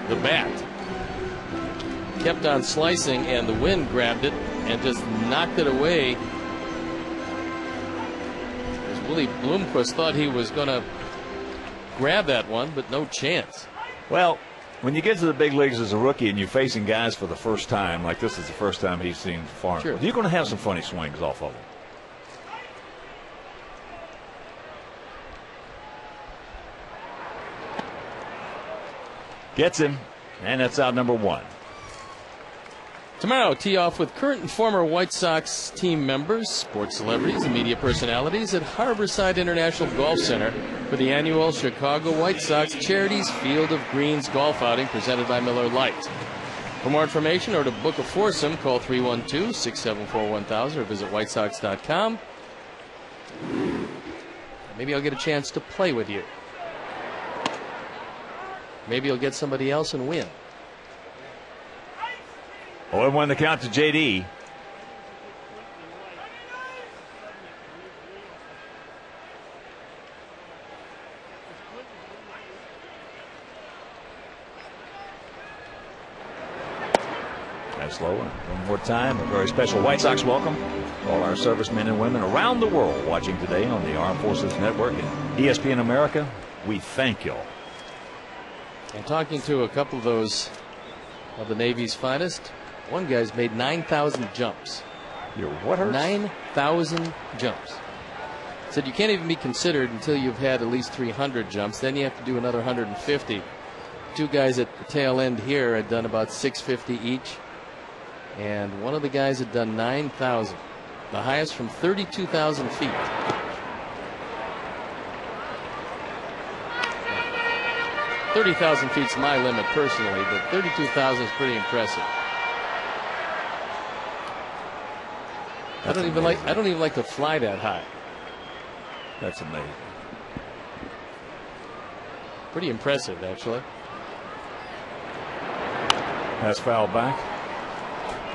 the bat. Kept on slicing, and the wind grabbed it and just knocked it away. As Willie Blomquist thought he was going to grab that one, but no chance. Well, when you get to the big leagues as a rookie and you're facing guys for the first time, like this is the first time he's seen Farmer, sure, you're going to have some funny swings off of him. Gets him, and that's out number one. Tomorrow, tee off with current and former White Sox team members, sports celebrities, and media personalities at Harborside International Golf Center for the annual Chicago White Sox Charities Field of Greens golf outing presented by Miller Lite. For more information or to book a foursome, call 312-674-1000 or visit whitesox.com. Maybe I'll get a chance to play with you. Maybe you'll get somebody else and win. 0-1 the count to J.D. That's low. One more time, a very special White Sox welcome to all our servicemen and women around the world watching today on the Armed Forces Network and ESPN America. We thank y'all. And talking to a couple of those of the Navy's finest, one guy's made 9,000 jumps. Your what hurts? 9,000 jumps. Said you can't even be considered until you've had at least 300 jumps. Then you have to do another 150. Two guys at the tail end here had done about 650 each. And one of the guys had done 9,000. The highest from 32,000 feet. 30,000 feet's my limit personally, but 32,000 is pretty impressive. I don't even like to fly that high. That's amazing. Pretty impressive, actually. That's fouled back.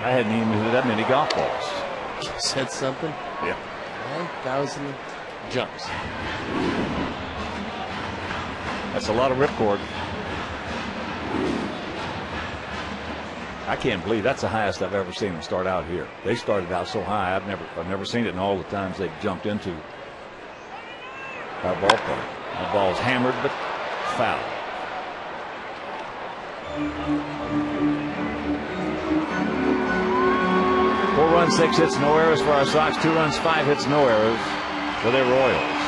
I hadn't even hit that many golf balls. You said something? Yeah. 9,000 jumps. That's a lot of ripcord. I can't believe that's the highest I've ever seen them start out here. They started out so high. I've never seen it in all the times they've jumped into our ballpark. The ball's hammered but foul. Four runs, 6 hits, no errors for our Sox. 2 runs, 5 hits, no errors for their Royals.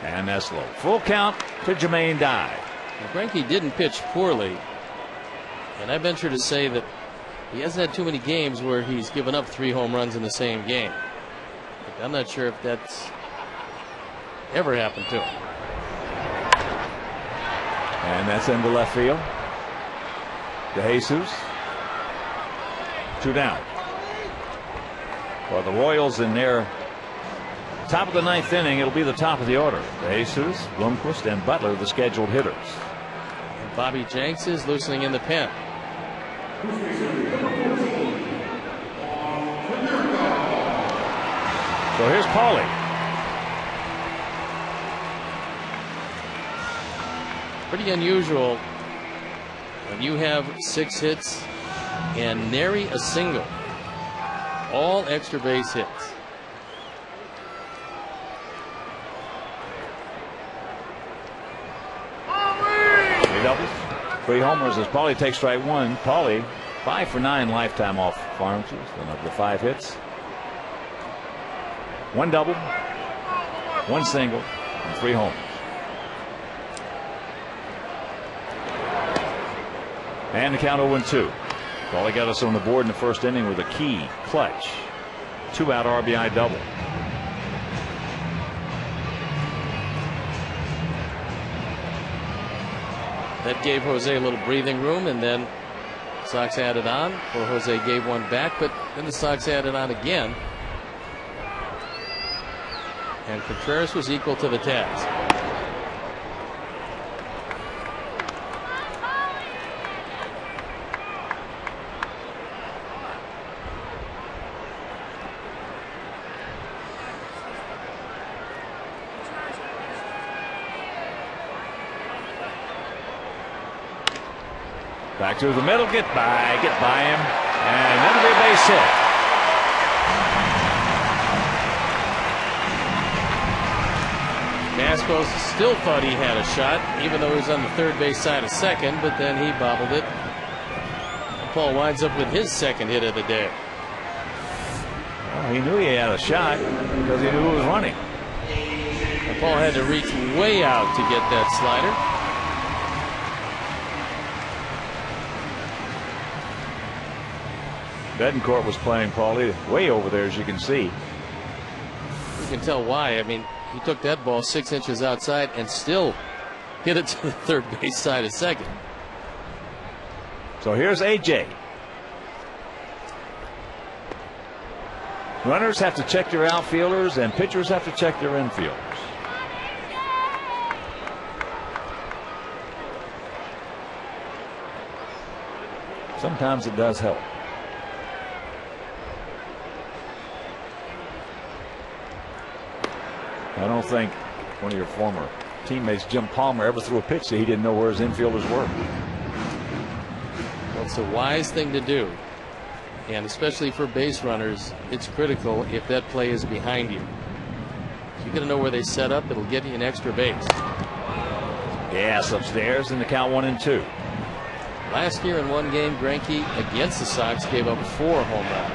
And that's low. Full count to Jermaine Dye. Well, Greinke didn't pitch poorly, and I venture to say that he hasn't had too many games where he's given up 3 home runs in the same game. But I'm not sure if that's ever happened to him. And that's into left field. De Jesus. 2 down. For the Royals in their top of the 9th inning, it'll be the top of the order. De Jesus, Blomquist, and Butler, the scheduled hitters. And Bobby Jenks is loosening in the pen. So here's Paulie. Pretty unusual when you have 6 hits and nary a single. All extra base hits. Doubles, 3 homers as Paulie takes strike 1. Paulie 5 for 9 lifetime off Farmers, and of the 5 hits, 1 double, 1 single, and 3 homers. And the count 0-2. Paulie got us on the board in the first inning with a key clutch 2-out RBI double. That gave Jose a little breathing room, and then Sox added on, or Jose gave one back, but then the Sox added on again. And Contreras was equal to the task. Back to the middle, get by him, and that'll be a base hit. Vasquez still thought he had a shot, even though he was on the third base side of second, but then he bobbled it. And Paul winds up with his second hit of the day. Well, he knew he had a shot because he knew who was running. And Paul had to reach way out to get that slider. Betancourt was playing Paulie way over there, as you can see. You can tell why. I mean, he took that ball 6 inches outside and still hit it to the third base side of second. So here's AJ. Runners have to check their outfielders, and pitchers have to check their infielders. Sometimes it does help. I don't think one of your former teammates, Jim Palmer, ever threw a pitch that he didn't know where his infielders were. Well, it's a wise thing to do. And especially for base runners, it's critical if that play is behind you. If you got to know where they set up, it'll get you an extra base. Yes, upstairs in the count 1-2. Last year in one game, Greinke against the Sox gave up 4 home runs.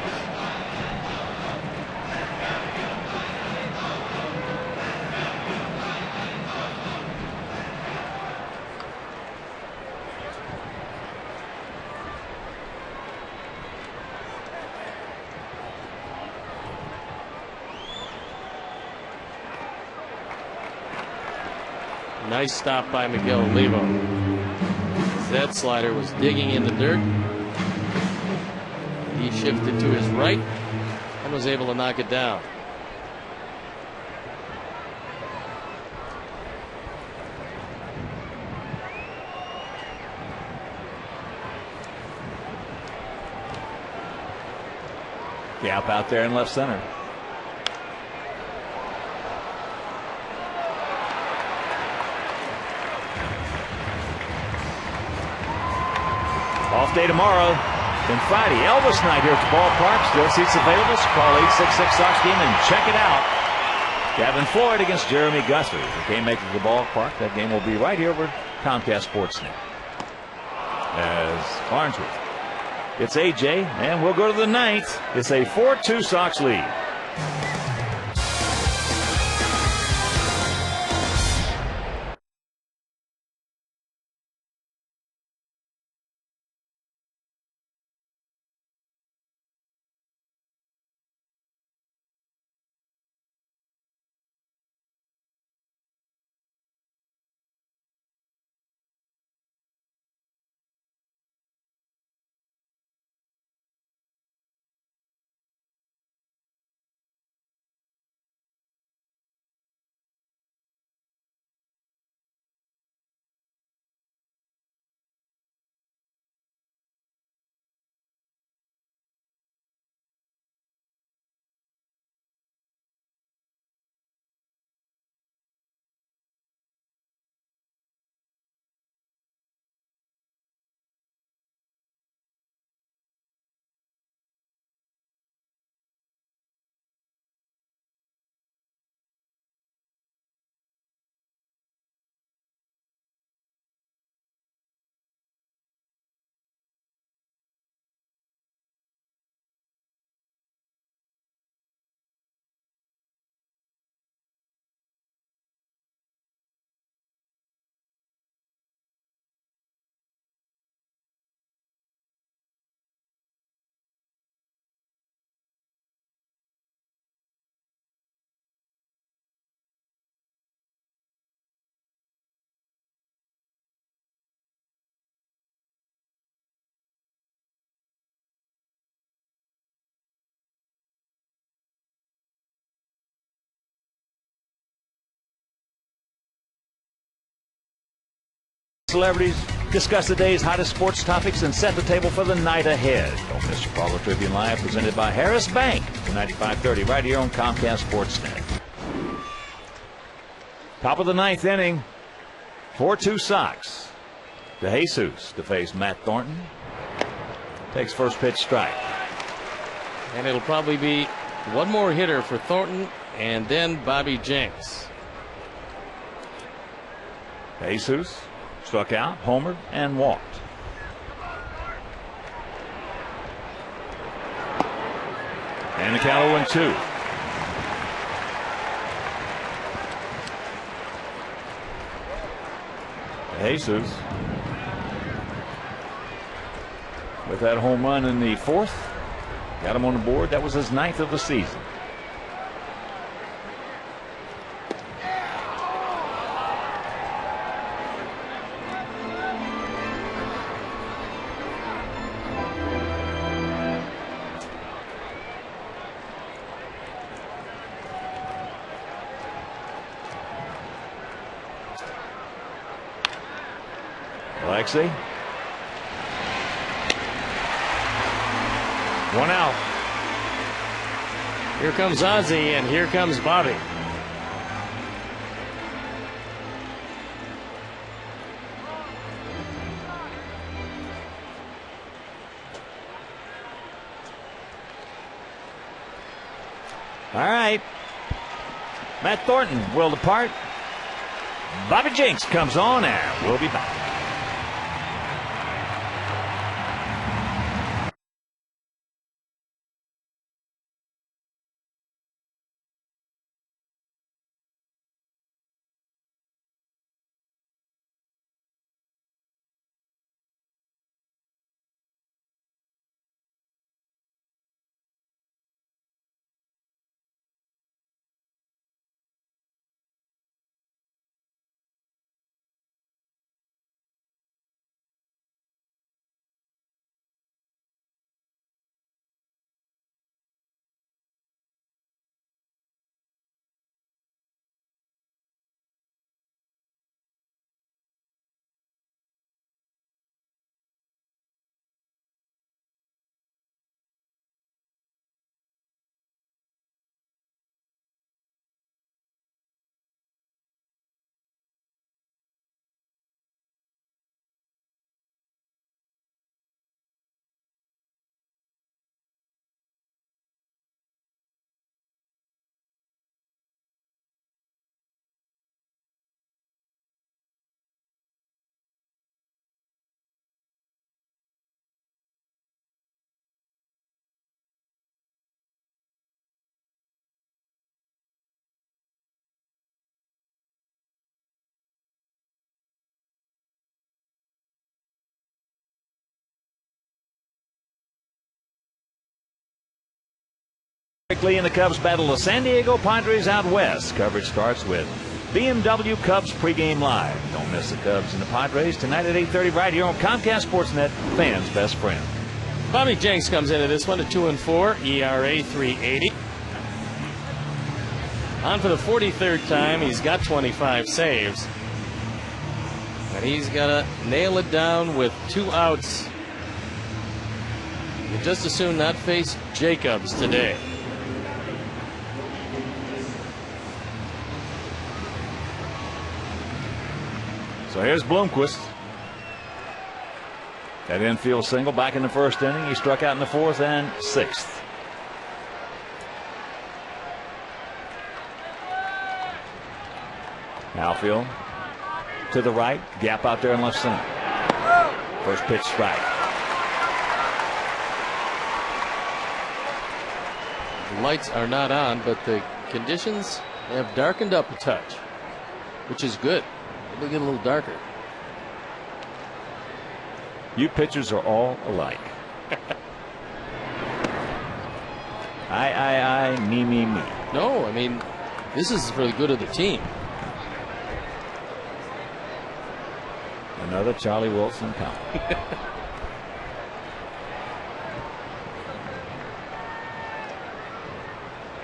Nice stop by Miguel Olivo. That slider was digging in the dirt. He shifted to his right and was able to knock it down. Gap out there in left center. Off day tomorrow, then Friday. Elvis night here at the ballpark. Still seats available. So call 866-SOX game and check it out. Gavin Floyd against Jeremy Guthrie. If you can't make it to the ballpark, that game will be right here over Comcast Sportsnet. As Farnsworth, it's AJ, and we'll go to the ninth. It's a 4-2 Sox lead. Celebrities discuss the day's hottest sports topics and set the table for the night ahead. Don't miss Chicago Tribune Live, presented by Harris Bank, 95:30, right here on Comcast Sportsnet. Top of the ninth inning, 4-2 Sox. DeJesus to face Matt Thornton. Takes first pitch strike. And it'll probably be one more hitter for Thornton and then Bobby Jenks. DeJesus struck out, homered, and walked. And the count 0-2. DeJesus with that home run in the fourth, got him on the board. That was his 9th of the season. Alexi. 1 out. Here comes Ozzie, and here comes Bobby. All right. Matt Thornton will depart. Bobby Jenks comes on, and we'll be back. In the Cubs battle the San Diego Padres out west. Coverage starts with BMW Cubs pregame live. Don't miss the Cubs and the Padres tonight at 8:30 right here on Comcast Sportsnet, fans' best friend. Bobby Jenks comes into this one at 2-4, ERA 3.80. On for the 43rd time. He's got 25 saves. And he's got to nail it down with 2 outs. You'd just as soon not face Jacobs today. So here's Bloomquist. That infield single back in the first inning. He struck out in the 4th and 6th. Outfield to the right. Gap out there in left center. First pitch strike. The lights are not on, but the conditions have darkened up a touch, which is good. It'll get a little darker. You pitchers are all alike. I, me, me. No, I mean, this is for the good of the team. Another Charlie Wilson comment.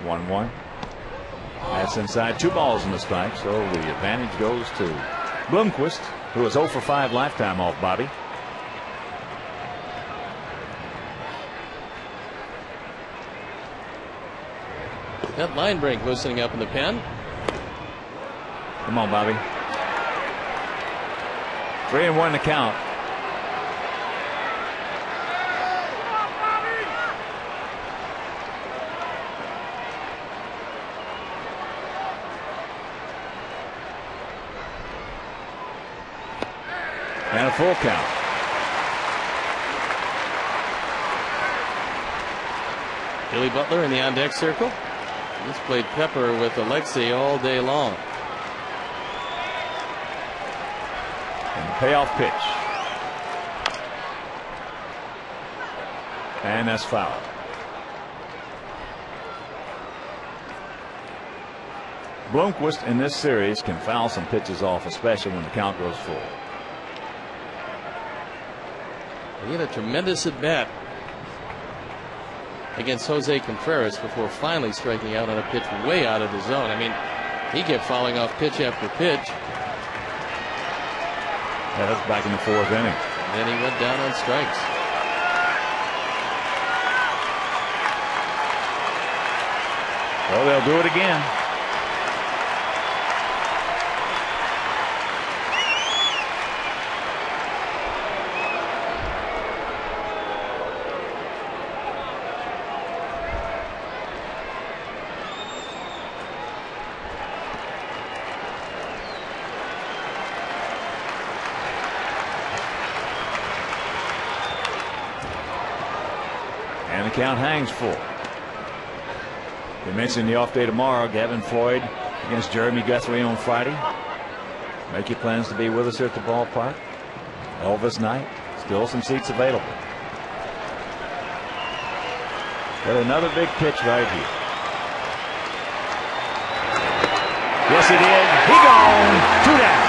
1-1. That's inside. 2 balls in the strike, so the advantage goes to Bloomquist. who was 0 for 5 lifetime off Bobby. That line break loosening up in the pen. Come on, Bobby. 3-1 to count. And a full count. Billy Butler in the on-deck circle. He's played pepper with Alexei all day long. And the payoff pitch. And that's foul. Blomquist in this series can foul some pitches off, especially when the count goes full. He had a tremendous at-bat against Jose Contreras before finally striking out on a pitch way out of the zone. I mean, he kept falling off pitch after pitch. Yeah, that's back in the 4th inning. And then he went down on strikes. Well, they'll do it again. And the count hangs full. We mentioned the off day tomorrow. Gavin Floyd against Jeremy Guthrie on Friday. Make your plans to be with us here at the ballpark. Elvis night. Still some seats available. Got another big pitch right here. Yes, he did. He gone. 2 down.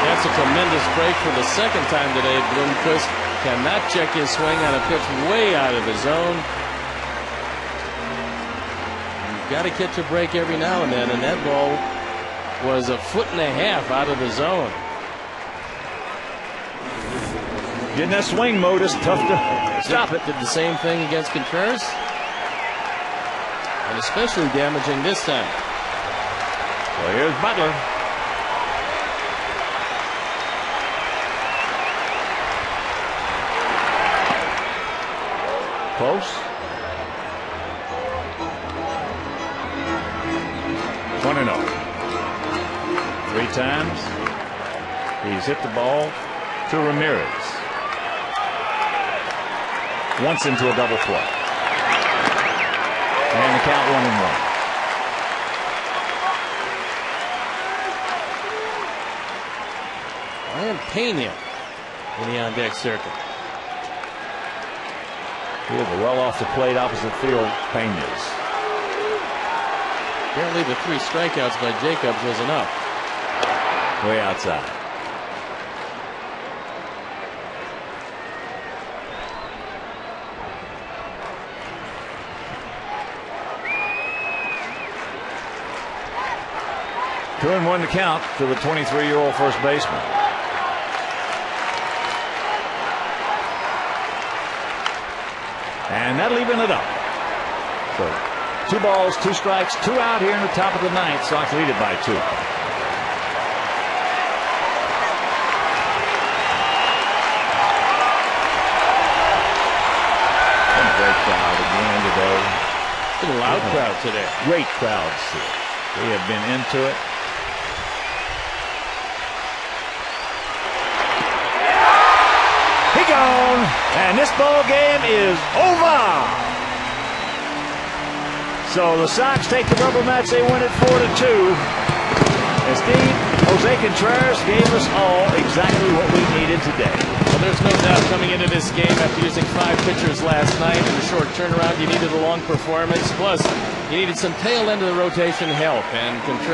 That's a tremendous break for the second time today. Blomquist cannot check his swing on a pitch way out of the zone. You've got to catch a break every now and then, and that ball was 1.5 feet out of the zone. Getting that swing mode is tough to stop it. Did the same thing against Contreras, and especially damaging this time. Well, here's Butler. Close. 1-0. 3 times he's hit the ball to Ramirez. Once into a double play. And the count 1-1. Ryan Pena in the on-deck circle. Here's the well off the plate opposite field, Pena's. Apparently the 3 strikeouts by Jacobs was enough. Way outside. Two and 1 to count to the 23-year-old first baseman. And that'll even it up. So 2 balls, 2 strikes, 2 out here in the top of the 9th. Sox lead it by 2. And a great crowd again today. It's a loud crowd today. Great crowds here. We have been into it. He gone, and this ball game is over. So the Sox take the rubber match. They win it 4-2. And Steve, Jose Contreras gave us all exactly what we needed today. Well, there's no doubt coming into this game after using 5 pitchers last night in a short turnaround, you needed a long performance. Plus, you needed some tail end of the rotation help, and Contreras